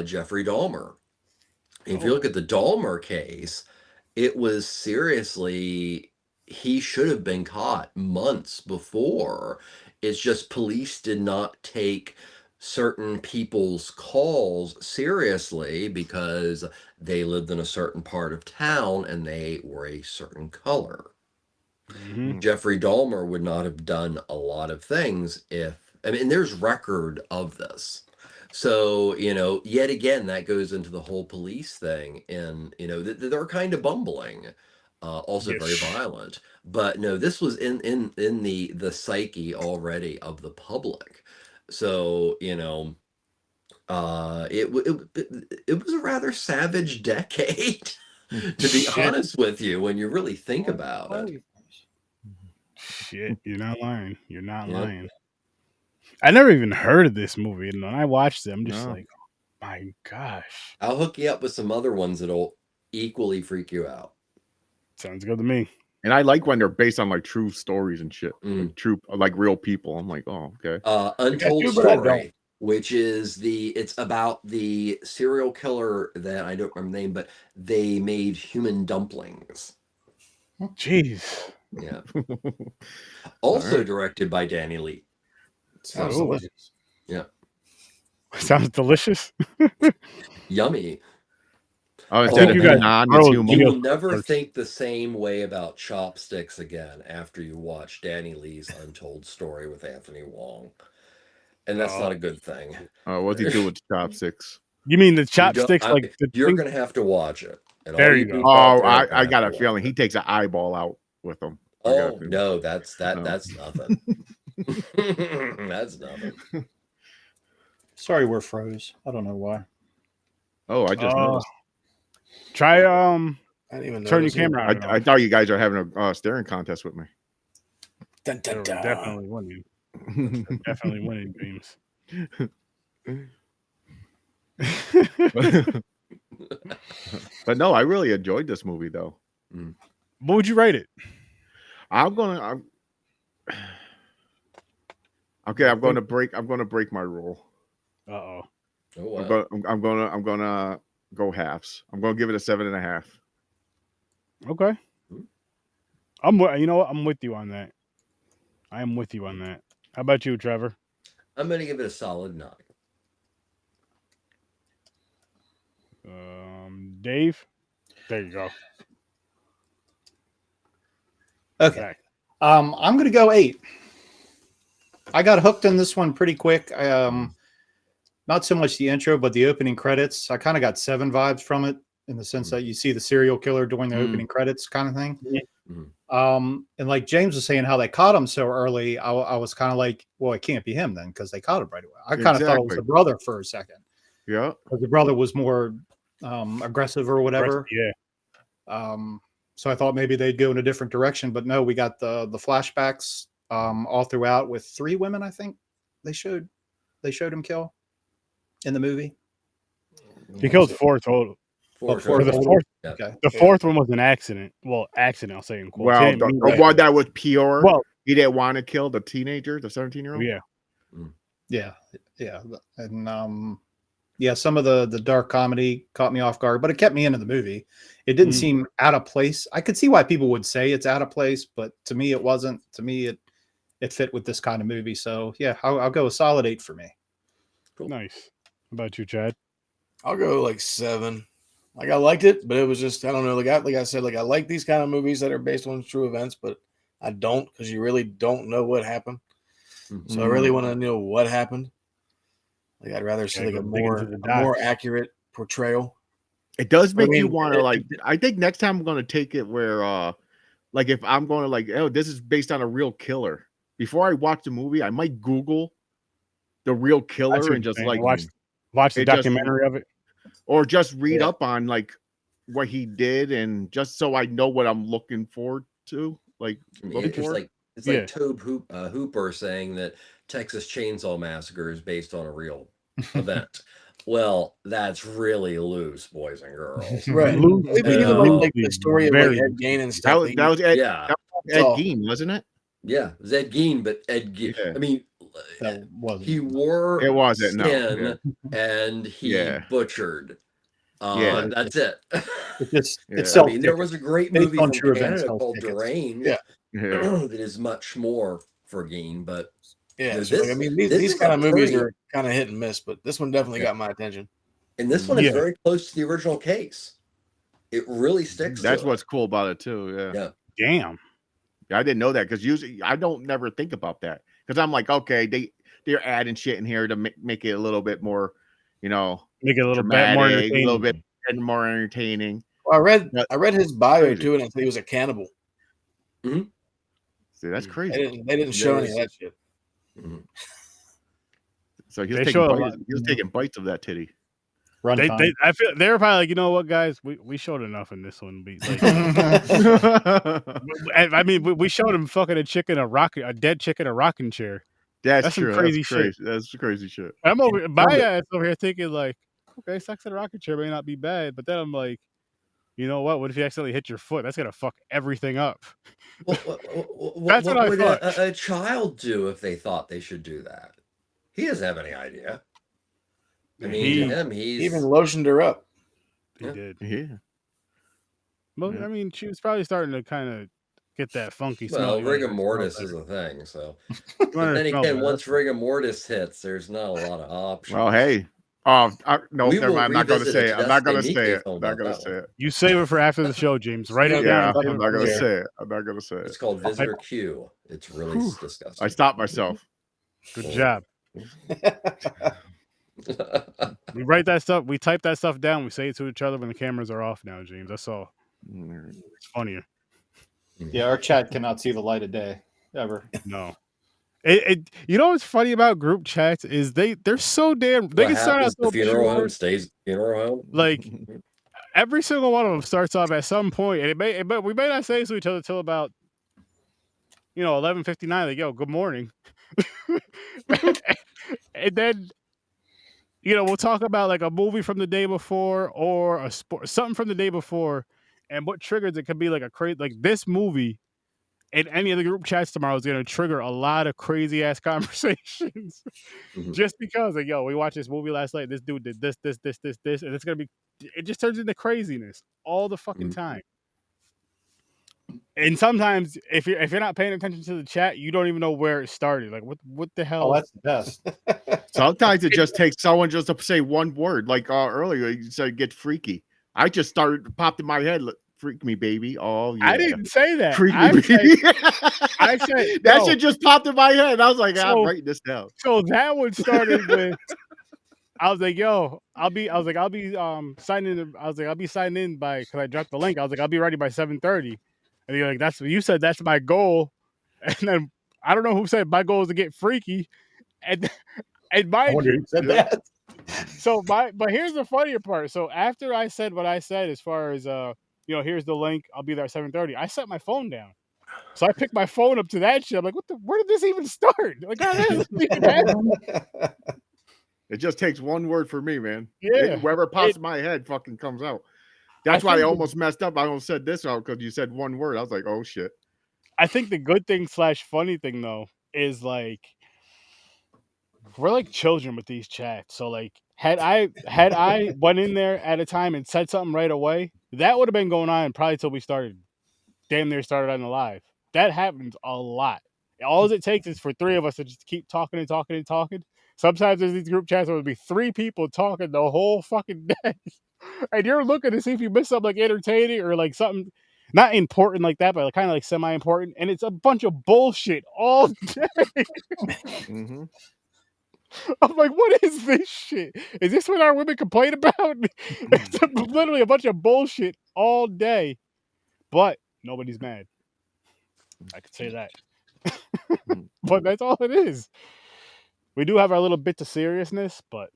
Jeffrey Dahmer. If you look at the Dahmer case, it was seriously, he should have been caught months before. It's just police did not take certain people's calls seriously because they lived in a certain part of town and they were a certain color. mhm. Jeffrey Dahmer would not have done a lot of things there's record of this. So, yet again, that goes into the whole police thing. And, they're kind of bumbling, also very Yes. violent. But no, this was in the psyche already of the public. So, it was a rather savage decade, to be honest with you, when you really think about it. Shit, you're not lying. You're not Yep. lying. I never even heard of this movie, and when I watched it, I'm just No. like, oh my gosh, I'll hook you up with some other ones that'll equally freak you out. sounds good to me. And I like when they're based on like true stories and shit, Mm. like true, like real people. I'm like, oh, okay. Untold I do, but I Story, don't. which is it's about the serial killer that I don't remember the name, but they made human dumplings. Jeez, Yeah. Also right. directed by Danny Lee. Sounds Oh. delicious. sounds delicious. Yummy. Oh, I instead think of you being guys on, pros. it's You human. guys You'll never pros. think the same way about chopsticks again after you watch Danny Lee's Untold Story with Anthony Wong. And that's not a good thing. What's he do with chopsticks? You mean the You don't- chopsticks? Like the you're thing? going to have to watch it. And There all you go. people out Oh, there are gonna I have got to a watch feeling it. he takes an eyeball out with him. I got a Oh feeling. no, that's No. nothing. That's nothing. Sorry, we're froze. I don't know why. Oh, I just noticed. Try I didn't even turn your notice. camera on. I thought you guys are having a staring contest with me. Dun, dun, dun. Definitely winning. Definitely winning, Beams. But no, I really enjoyed this movie though. What would you rate it? I'm gonna break my rule. Uh-oh. Oh wow. I'm gonna go halves. I'm gonna give it a 7.5. Okay. You know what? I'm with you on that. I am with you on that. How about you, Trevor? I'm gonna give it a solid 9. Dave? There you go. Okay. Back. I'm going to go 8. I got hooked in this one pretty quick. Not so much the intro, but the opening credits. I kind of got 7 vibes from it in the sense that you see the serial killer during the opening credits kind of thing. And like James was saying, how they caught him so early, I was kind of like, well, it can't be him then because they caught him right away. I kind of thought it was the brother for a second. Yeah. Because the brother was more aggressive or whatever. Yeah. So I thought maybe they'd go in a different direction, but no, we got the flashbacks all throughout with 3 women. I think they showed him kill in the movie. He killed 4 total. Four For the total. fourth. Yeah. Okay. The 4th one was an accident. Well, accident, I'll say in quotes. Well, the one that was pure. Well, he didn't want to kill the teenager, the 17-year-old. Yeah. Yeah. And some of the dark comedy caught me off guard, but it kept me into the movie. It didn't seem out of place. I could see why people would say it's out of place, but to me, it wasn't. To me, it fit with this kind of movie. So yeah, I'll go a solid 8 for me. Cool. Nice. How about you, Chad? I'll go like 7. Like I liked it, but it was just I don't know. Like I said, like I like these kind of movies that are based on true events, but I don't because you really don't know what happened. So I really want to know what happened. Like I'd rather see like a more accurate portrayal. It does make you want to like. I think next time I'm going to take it where like if I'm going to like, oh, this is based on a real killer. Before I watch the movie, I might Google the real killer and just like watch the it just- documentary of it. or just read up on like what he did, and just so I know what I'm looking forward to. Like, I mean, look it's for. like Tobe Hooper saying that Texas Chainsaw Massacre is based on a real event. Well, that's really loose, boys and girls. Right. Even like the story of like Ed Gein and stuff. That was Ed, Yeah, that was Ed Gein, wasn't it? yeah, it was Ed Gein, but Ed Gein. Yeah. I mean, That wasn't. he wore It wasn't, no, skin and he Yeah. butchered. Yeah. That's it. It's just Yeah. it's I self. mean, there was a great based movie on from true events, Canada self called tickets. Deranged Yeah. Yeah. that is much more for Gein, but Yeah, This- so, like, I mean, this these is kind a of movies pretty- are kind of hit and miss, but this one definitely got my attention. and this one is Yeah. very close to the original case. It really sticks. That's to what's it. cool about it too. Yeah. Yeah. Damn. I didn't know that because usually I don't never think about that because I'm like, okay, they're adding shit in here to make it a little bit more, Make it a little bit dramatic, more a entertaining. little bit more entertaining. Well, But- I read his bio Crazy. too, and I think he was a cannibal. See, that's They crazy. didn't show any of that shit. Mhm. So he's They taking show a bites, lot. he was taking bites of that titty. Run They, time. I feel they were probably like, you know what, guys, we showed enough in this one. Like, I mean, we showed him fucking a dead chicken, a rocking chair. That's some true. crazy That's crazy. That's crazy shit. I'm over my Love it. ass over here thinking like, okay, sex in a rocking chair may not be bad, but then I'm like, you know what? What if you accidentally hit your foot? That's gonna fuck everything up. That's what I would thought. a child do if they thought they should do that? He doesn't have any idea. I mean, He- to him, He he's even lotioned her up. He Yeah. did. Yeah. Well, Yeah. I mean, she was probably starting to kind of get that funky smell. well, You wanted her rigor to smell mortis better. is a thing. So, You but wanted her then to smell again, better. once rigor mortis hits, there's not a lot of options. Well, hey. No, We never will mind. I'm not going to revisit say it it. I'm not going to Dusty say Meat it. Case I'm not going about to say that it. You save it for after the show, James. Write it Yeah, down. I'm not going to Yeah. say it. I'm not going to say It's it. called Visitor Q. It's really Whew. disgusting. I stopped myself. Good job. We write that stuff. We type that stuff down. We say it to each other when the cameras are off now, James. That's all. It's funnier. Yeah, our chat cannot see the light of day ever. No. You know what's funny about group chats is they're so damn they What can start out happens? The so funeral home short. stays funeral home. Like every single one of them starts off at some point, and but we may not say to each other till about 11:59. Like, yo, good morning, and then we'll talk about like a movie from the day before or a sport something from the day before, and what triggers it could be like a crazy like this movie. And any of the group chats tomorrow is going to trigger a lot of crazy ass conversations, Mhm. just because like, yo, we watched this movie last night. This dude did this, and it's gonna be. It just turns into craziness all the fucking Mhm. time. And sometimes, if you're not paying attention to the chat, you don't even know where it started. Like, what the hell? Oh, that's the best. Sometimes it just takes someone just to say one word. Like earlier, you said get freaky. I just popped in my head, freak me, baby. Oh, yeah. I didn't say that. Freak I me, said, baby. I said that no. shit just popped in my head. I was like, I'm So- writing this down. So that one started with. I was like, yo, I'll be signing in. I was like, I'll be signing in by because I dropped the link. I was like, I'll be ready by 7:30. And you're like, that's what you said. That's my goal. And then I don't know who said my goal is to get freaky. And I mind wonder you, who said that. but here's the funnier part. So after I said what I said, as far as here's the link. I'll be there at 7:30. I set my phone down. So I picked my phone up to that shit. I'm like, where did this even start? Like, how did this even happen? It just takes one word for me, man. Yeah. Whoever pops in my head fucking comes out. That's I why I think- almost messed up. I almost said this out because you said one word. I was like, oh shit. I think the good thing / funny thing though is like we're like children with these chats. So like had I went in there at a time and said something right away, that would have been going on probably till we damn near started on the live. That happens a lot. All it takes is for three of us to just keep talking and talking and talking. Sometimes there's these group chats where there'll be three people talking the whole fucking day. And you're looking to see if you missed something like entertaining or like something not important like that, but kind of like semi-important. And it's a bunch of bullshit all day. Mm-hmm. I'm like, what is this shit? Is this what our women complain about? It's literally a bunch of bullshit all day. But nobody's mad. I could say that. But that's all it is. We do have our little bits of seriousness, but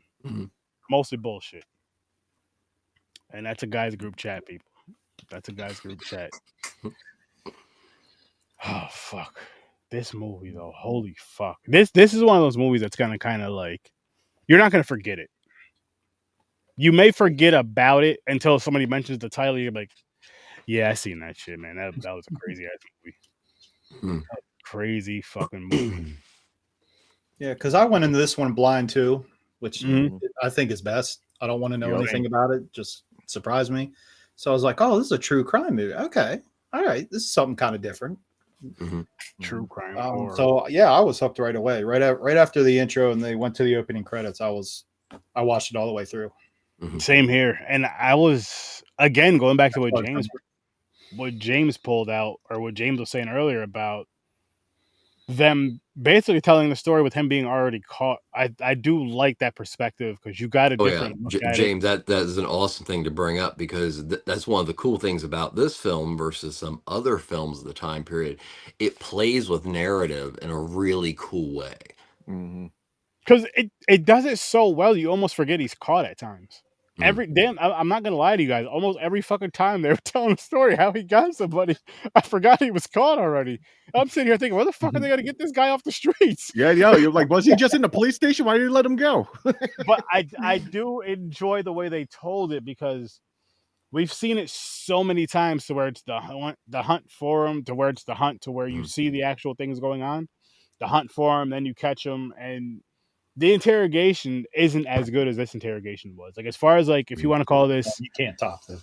mostly bullshit. And that's a guy's group chat, people. That's a guy's group chat. Oh fuck. This movie though, holy fuck. This is one of those movies that's gonna kind of like, you're not gonna forget it. You may forget about it until somebody mentions the title. You're like, yeah, I seen that shit, man. That was a crazy ass movie. Crazy fucking movie. Yeah, because I went into this one blind too, which I think is best. I don't want to know anything about it. Just surprise me. So I was like, oh, this is a true crime movie. Okay. All right. This is something kind of different. True crime. So yeah, I was hooked right away. Right after the intro and they went to the opening credits, I watched it all the way through. Same here. And I was, again, going back to what James pulled out, or what James was saying earlier about them basically telling the story with him being already caught. I do like that perspective, because you got a different look at James, it. that is an awesome thing to bring up, because that's one of the cool things about this film versus some other films of the time period. It plays with narrative in a really cool way. Because it does it so well, you almost forget he's caught at times. I'm not gonna lie to you guys. Almost every fucking time they were telling the story how he got somebody, I forgot he was caught already. I'm sitting here thinking, where the fuck are they gonna get this guy off the streets? Yeah, you're like, was he just in the police station? Why did you let him go? But I do enjoy the way they told it, because we've seen it so many times to where it's the hunt for him, to where it's the hunt to where you see the actual things going on, the hunt for him, then you catch him, and the interrogation isn't as good as this interrogation was. Like, as far as like, if you want to call this, you can't top this.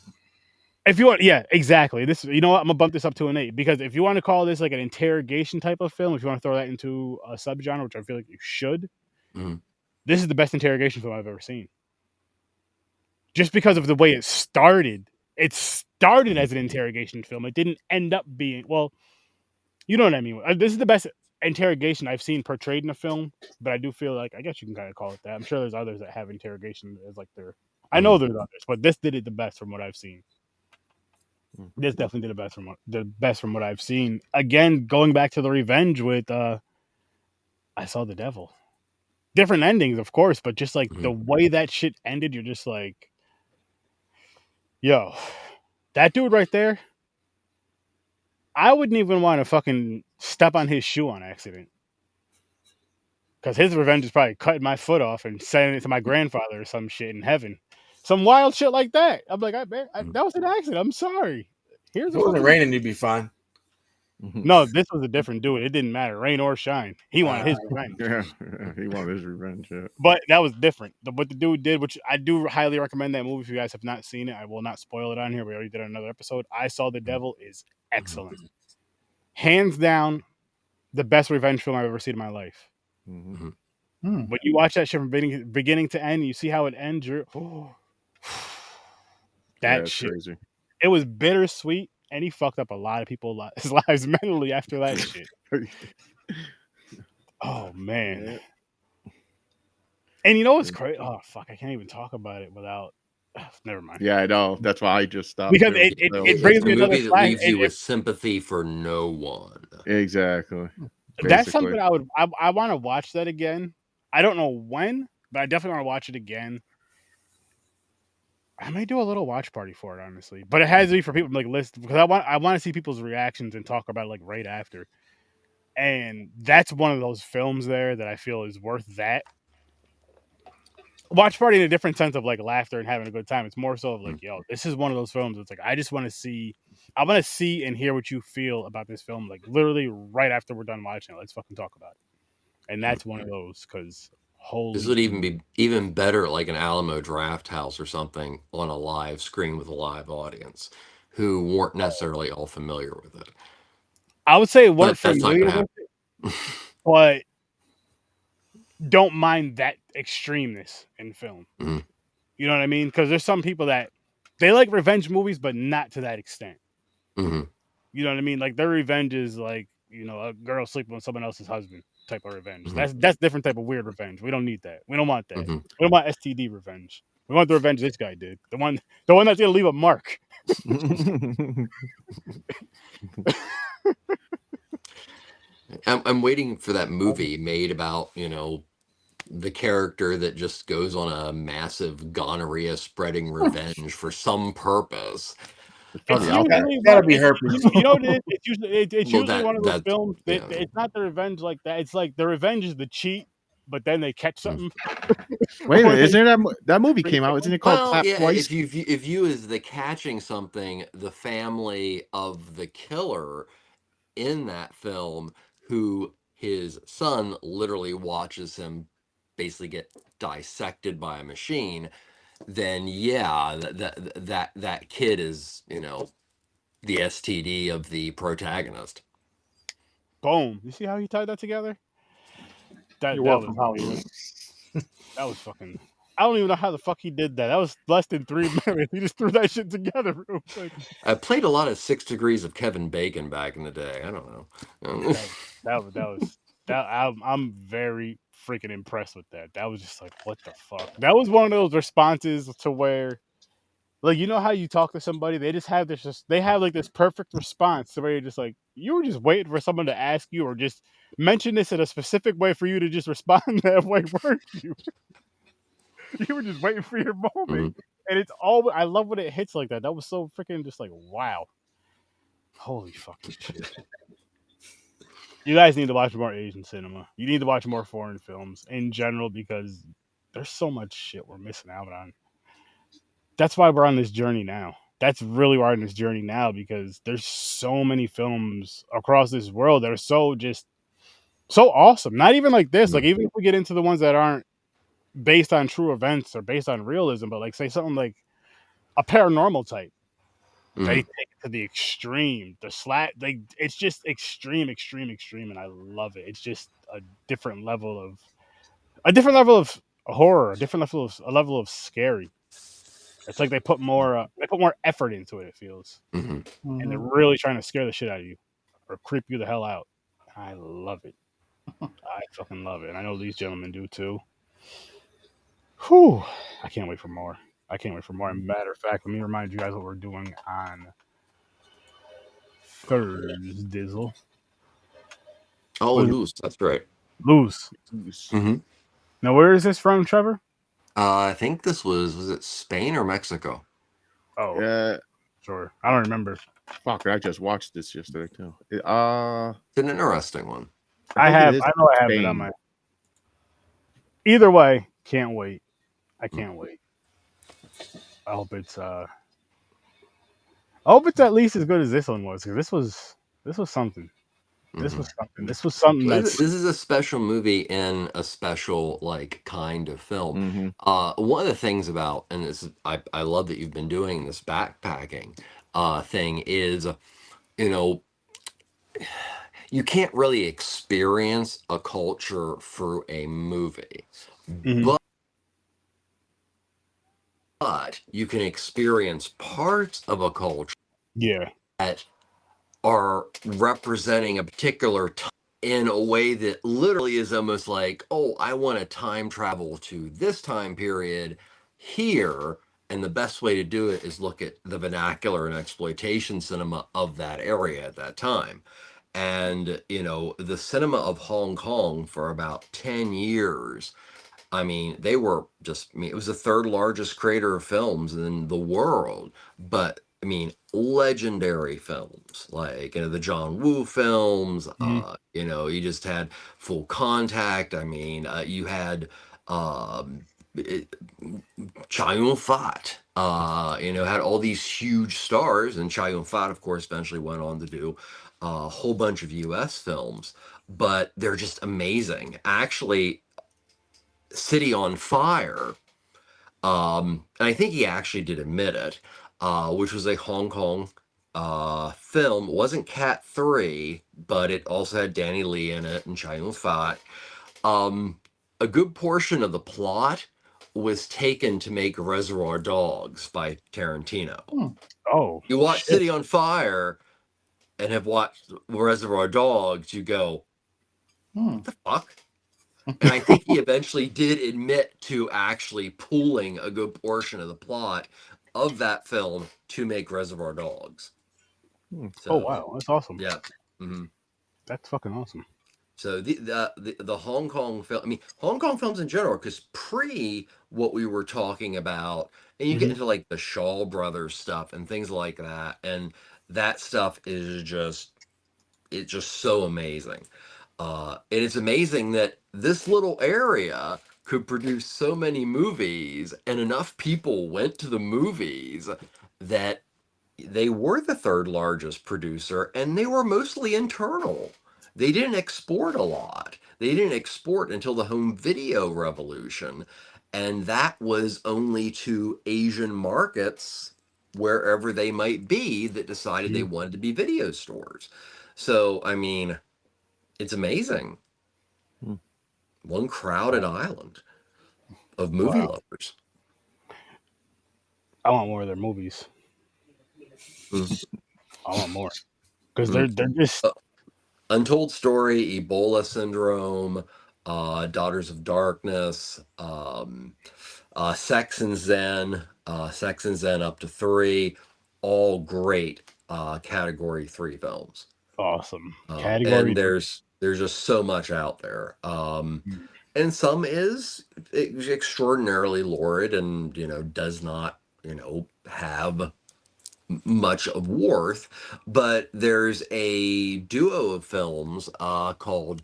If you want, yeah, exactly. This, you know what, I'm gonna bump this up to an 8, because if you want to call this like an interrogation type of film, if you want to throw that into a subgenre, which I feel like you should, this is the best interrogation film I've ever seen. Just because of the way it started. It started as an interrogation film. It didn't end up being, well, you know what I mean. This is the best interrogation I've seen portrayed in a film, but I do feel like, I guess you can kind of call it that. I'm sure there's others that have interrogation as like their, I know there's others, but this did it the best from what I've seen. This definitely did the best from what I've seen. Again, going back to the revenge with I Saw the Devil. Different endings, of course, but just like the way that shit ended, you're just like, yo, that dude right there, I wouldn't even want to fucking step on his shoe on accident. Because his revenge is probably cutting my foot off and sending it to my grandfather or some shit in heaven. Some wild shit like that. I'm like, that was an accident. I'm sorry. If it wasn't raining, you'd be fine. No, this was a different dude. It didn't matter, rain or shine. He wanted his revenge. Yeah, he wanted his revenge. Yeah. But that was different. What the dude did, which I do highly recommend that movie if you guys have not seen it. I will not spoil it on here. We already did another episode. I Saw the Devil is excellent. Hands down, the best revenge film I've ever seen in my life. When you watch that shit from beginning to end, you see how it ends. That shit. Crazy. It was bittersweet, and he fucked up a lot of people's lives mentally after that shit. Oh man. Yeah. And you know what's crazy? Oh fuck, I can't even talk about it without. Never mind. Yeah, I know. That's why I just stopped. Because it brings me another movie that leaves you with sympathy for no one. Exactly. Basically. That's something I want to watch that again. I don't know when, but I definitely want to watch it again. I may do a little watch party for it, honestly, but it has to be for people like listen, because I want to see people's reactions and talk about it like right after. And that's one of those films there that I feel is worth that. Watch party in a different sense of like laughter and having a good time. It's more so of like, yo, this is one of those films. It's like, I want to see and hear what you feel about this film. Like literally right after we're done watching it, let's fucking talk about it. And that's one of those, because this would even be even better like an Alamo Draft House or something on a live screen with a live audience who weren't necessarily all familiar with it. I would say weren't familiar with it, but don't mind that extremeness in film. You know what I mean? Because there's some people that they like revenge movies, but not to that extent. You know what I mean? Like their revenge is like, you know, a girl sleeping with someone else's husband type of revenge. That's different type of weird revenge. We don't need that. We don't want that. We don't want STD revenge. We want the revenge this guy did. The one that's gonna leave a mark. I'm waiting for that movie made about, you know, the character that just goes on a massive gonorrhea spreading revenge for some purpose. It's It's probably out there. usually Gotta one. be herpes. You know what it is? It's usually it's Well, usually one of those that films that yeah. it's not the revenge like that. It's like the revenge is the cheat, but then they catch something. Wait a Or minute, they- isn't that movie came out? Isn't it called Well, Clap yeah, Twice? if you as the catching something, the family of the killer in that film, who his son literally watches him basically get dissected by a machine, then yeah, that kid is, you know, the STD of the protagonist. Boom! You see how he tied that together? That You're that welcome, was Hollywood. that was fucking. I don't even know how the fuck he did that. That was less than 3 minutes. He just threw that shit together real quick. I played a lot of 6 Degrees of Kevin Bacon back in the day. I don't know. That I'm very freaking impressed with that. That was just like, what the fuck? That was one of those responses to where, like, you know how you talk to somebody, they just have they have like this perfect response to where you're just like, you were just waiting for someone to ask you or just mention this in a specific way for you to just respond that way, weren't you? You were just waiting for your moment. Mhm. And it's all, I love when it hits like that. That was so freaking just like, wow. Holy fucking shit. You guys need to watch more Asian cinema. You need to watch more foreign films in general because there's so much shit we're missing out on. That's why we're on this journey now. That's really why we're on this journey now because there's so many films across this world that are so awesome. Not even like this. Like Mhm. even if we get into the ones that aren't based on true events or based on realism, but like say something like a paranormal type. They Mhm. take it to the extreme. The slat, like it's just extreme, extreme, extreme, and I love it. It's just a different level of horror, a level of scary. It's like they put more effort into it. It feels, Mhm. and they're really trying to scare the shit out of you or creep you the hell out. I love it. I fucking love it, and I know these gentlemen do too. Whew! I can't wait for more. I can't wait for more. And matter of fact, let me remind you guys what we're doing on Thursdizzle. Oh, What is loose. That's right. it? Loose. Hmm. Now, where is this from, Trevor? I think this was it Spain or Mexico? Oh, Yeah, sure. I don't remember. fuck. I just watched this yesterday too. It's an interesting one. I think it have. is I know I have it on Spain. my. Either way, can't wait. I can't wait. I hope it's. I hope it's at least as good as this one was because this was something. This Mhm. was something. This was something that's. This is a special movie in a special like kind of film. Mm-hmm. One of the things about, and this is, I love that you've been doing this backpacking thing is, you know, you can't really experience a culture through a movie, Mhm. but you can experience parts of a culture Yeah. that are representing a particular time in a way that literally is almost like, oh, I want to time travel to this time period here. And the best way to do it is look at the vernacular and exploitation cinema of that area at that time. And, you know, the cinema of Hong Kong for about 10 years, I mean, they were just, I mean, it was the third largest creator of films in the world. But I mean, legendary films like, you know, the John Woo films. Mhm. You know, you just had Full Contact. I mean, you had it, Chow Yun-fat. You know, had all these huge stars, and Chow Yun-fat, of course, eventually went on to do a whole bunch of U.S. films. But they're just amazing. Actually, City on Fire. And I think he actually did admit it, which was a Hong Kong film. It wasn't Cat 3, but it also had Danny Lee in it and Chow Yun-fat. A good portion of the plot was taken to make Reservoir Dogs by Tarantino. Oh You watch shit. City on Fire and have watched Reservoir Dogs, you go, what the fuck? And I think he eventually did admit to actually pooling a good portion of the plot of that film to make Reservoir Dogs. Oh So, wow, that's awesome. yeah. Hmm. That's fucking awesome. So the Hong Kong film, I mean, Hong Kong films in general, because pre what we were talking about, and you get Mhm. into like the Shaw Brothers stuff and things like that, and that stuff is just it's just so amazing. And it's amazing that this little area could produce so many movies, and enough people went to the movies that they were the third largest producer, and they were mostly internal. They didn't export a lot. They didn't export until the home video revolution, and that was only to Asian markets, wherever they might be, that decided they wanted to be video stores. So, I mean, it's amazing. Hmm. One crowded island of movie Wow. lovers. I want more of their movies. Mm. I want more because Mm. they're just Untold Story, Ebola Syndrome, Daughters of Darkness, Sex and Zen, Sex and Zen up to 3, all great Category 3 films. awesome. And Category. there's just so much out there. And some is extraordinarily lurid and, does not, have much of worth, but there's a duo of films called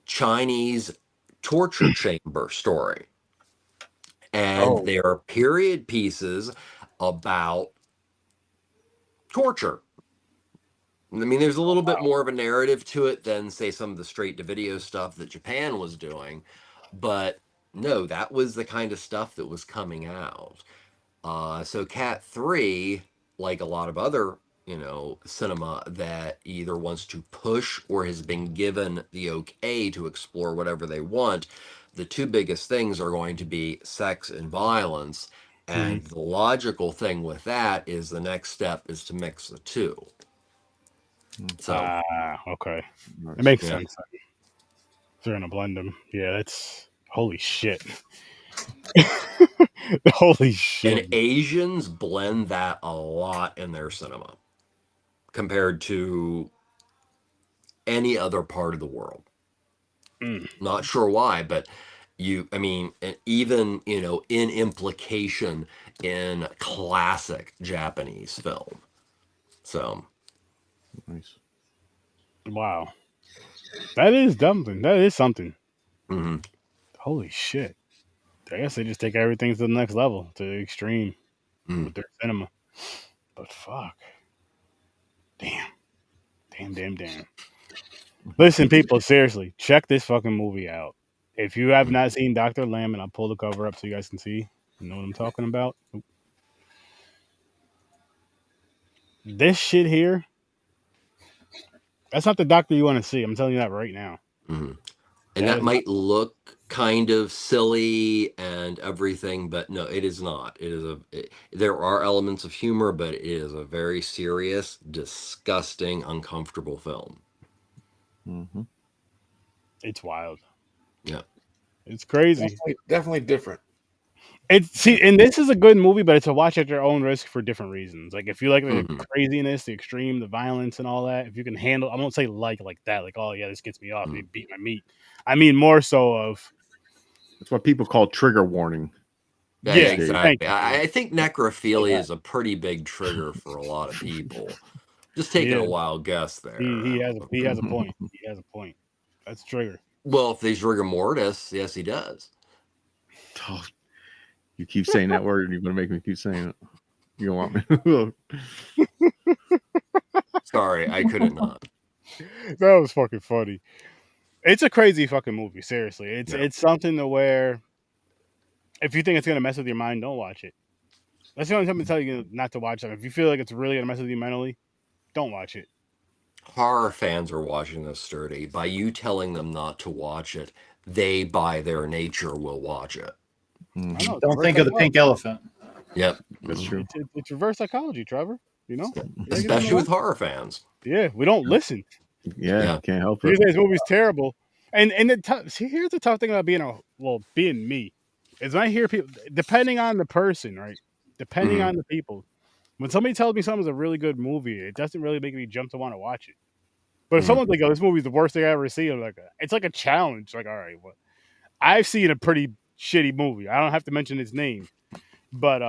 Chinese Torture Chamber Story, and Oh, they are period pieces about torture. I mean, there's a little bit more of a narrative to it than, say, some of the straight to video stuff that Japan was doing, but no, that was the kind of stuff that was coming out. So Cat 3, like a lot of other, cinema that either wants to push or has been given the okay to explore whatever they want, the two biggest things are going to be sex and violence. And the logical thing with that is the next step is to mix the two. So, okay. It Nice. makes yeah. sense. If they're gonna blend them. Yeah, that's holy shit. Holy And shit. Asians blend that a lot in their cinema compared to any other part of the world. Mm. Not sure why, but I mean, even, in implication in classic Japanese film. So, Nice. Wow. That is something. That is something. mhm. Holy shit. I guess they just take everything to the next level, to the extreme with Mm. their cinema. But fuck. Damn. Damn. Listen, people, seriously, check this fucking movie out. If you have not seen Dr. Lamb, and I'll pull the cover up so you guys can see, you know what I'm talking about. This shit here, that's not the doctor you want to see. I'm telling you that right now. Mhm. And That that is not. might look kind of silly and everything, but no, it is not. There are elements of humor, but it is a very serious, disgusting, uncomfortable film. Mm-hmm. It's wild. Yeah. It's crazy. Definitely different. And this is a good movie, but it's a watch at your own risk for different reasons. Like if you like the Mhm. craziness, the extreme, the violence, and all that, if you can handle, I won't say like that, like oh yeah, this gets me off, they Mhm. beat my meat. I mean more so of That's what people call trigger warning. Yeah, yeah, days. thank exactly. you. Dude. I think necrophilia is a pretty big trigger for a lot of people. Just He taking a is. wild guess He there. has a point. He has a point. That's trigger. Well, if there's rigor mortis, yes, he does. Oh, you keep saying that word, and you're gonna make me keep saying it. You don't want me. Sorry, I couldn't not. That was fucking funny. It's a crazy fucking movie. Seriously, it's something to where if you think it's gonna mess with your mind, don't watch it. That's the only time I tell you not to watch something. If you feel like it's really gonna mess with you mentally, don't watch it. Horror fans are watching this, Sturdy. By you telling them not to watch it, they, by their nature, will watch it. I Mhm. know. Don't think of the pink elephant. Yep. That's true. It's reverse psychology, Trevor. You know, Especially with horror fans. yeah, we don't listen. Yeah, Yeah. can't help You it. say this movie's terrible, and see, here's the tough thing about being me, is when I hear people, depending on the person, right, depending Mhm. on the people, when somebody tells me something's a really good movie, it doesn't really make me jump to want to watch it. But if someone's like, "Oh, this movie's the worst thing I ever seen," I'm like, it's like a challenge. Like, all right, what? I've seen a pretty shitty movie. I don't have to mention its name, but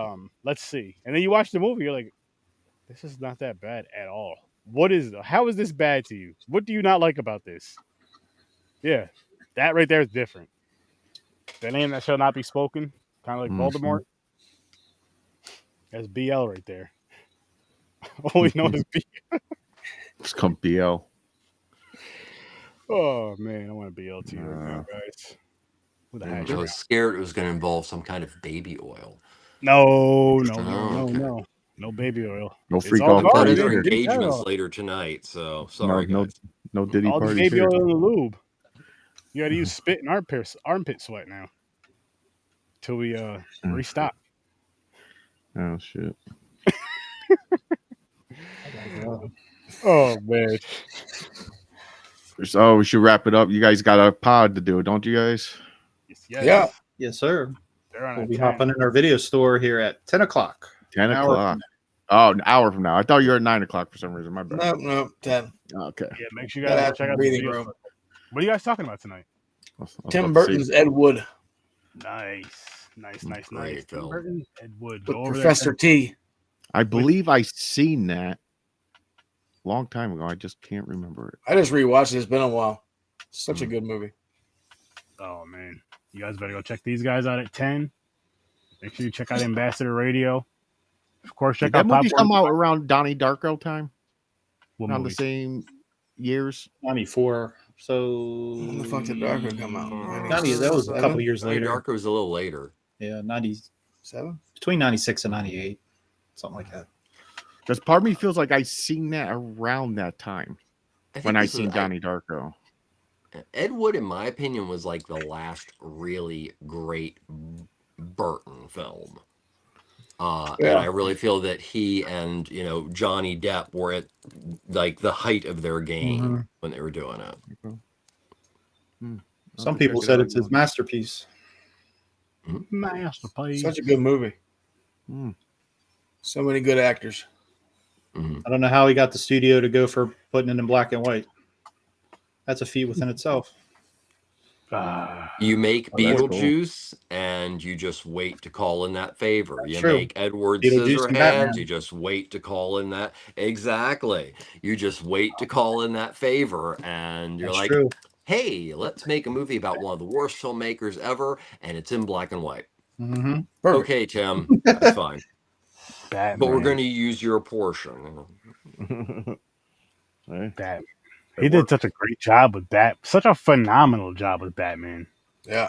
let's see. And then you watch the movie, you're like, this is not that bad at all. How is this bad to you? What do you not like about this? Yeah, that right there is different. The name that shall not be spoken, kind of like Voldemort. That's BL right there. Always known as BL. It's come BL. Oh man, I want to BL to you right now, guys. With a I hash was brown. scared it was going to involve some kind of baby oil. No, Okay. no baby oil. No It's freak all off I've got gone, parties other man. here. Get that engagements off. later tonight, so sorry, No, guys. no Diddy All the parties baby here. oil in the lube. You got to use spit and armpit sweat now. Till we restock. Oh shit. Oh man. So we should wrap it up. You guys got a pod to do, don't you guys? Yes. Yeah. Yes, sir. They're on We'll a be 10. hopping in our video store here at 10 o'clock. 10 An hour o'clock. from Oh, an hour from now. I thought you were at 9 o'clock for some reason. My bad. No, 10. Okay. Yeah, make sure you guys go check out the breathing video. room. What are you guys talking about tonight? I'll Tim see. Burton's Ed Wood Nice. Great film. Burton, Ed Wood. with Go over Professor there. T. I believe I seen that a long time ago. I just can't remember it. I just rewatched it. It's been a while. Such a good movie. Oh man, you guys better go check these guys out at 10. Make sure you check out Ambassador Radio. Of course, check Did that out movie Popcorn. come out around Donnie Darko time? What Around the movie? same years? 94. So When the fuck did Darko come out? 90, that was a couple years Donnie later. Darko was a little later. Yeah, 7? between 96 and 98, something like that. Because part of me feels like I seen that around that time I think when I this was- seen Donnie Darko. Ed Wood, in my opinion, was like the last really great Burton film. And I really feel that he and Johnny Depp were at like the height of their game when they were doing it. Some people said it's his masterpiece. Masterpiece. Such a good movie. Mm. So many good actors. I don't know how he got the studio to go for putting it in black and white. That's a feat within itself. You make that's cool. Beetlejuice, and you just wait to call in that favor. You true. make Edward Beetlejuice and Batman. Scissorhands. You just wait to call in that. Exactly. You just wait to call in that favor, and you're That's like, true. hey, let's make a movie about one of the worst filmmakers ever, and it's in black and white. Mm-hmm. Okay, Tim, that's fine. Batman. But we're going to use your portion. Hey. Batman. He did such a great job with that. Such a phenomenal job with Batman. Yeah.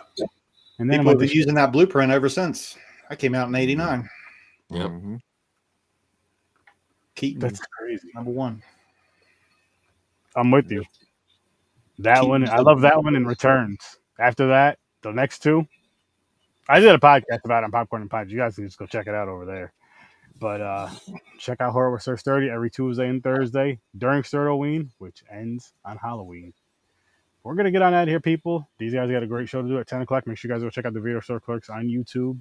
And then People have been using that blueprint ever since. I came out in 89. Yep. Mhm. Keaton, that's crazy. number one. I'm with you. That one, I love that one in Returns. After that, the next two, I did a podcast about it on Popcorn and Pies. You guys can just go check it out over there. But check out Horror with Sir Sturdy every Tuesday and Thursday during Sturd-O-Ween, which ends on Halloween. We're going to get on out of here, people. These guys got a great show to do at 10 o'clock. Make sure you guys go check out the Video Store Clerks on YouTube.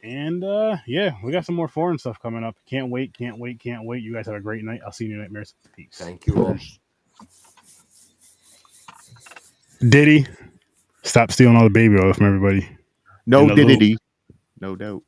And yeah, we got some more foreign stuff coming up. Can't wait. You guys have a great night. I'll see you in Nightmares. Peace. Thank you all. Diddy, stop stealing all the baby oil from everybody. No In the loop. diddy. No doubt.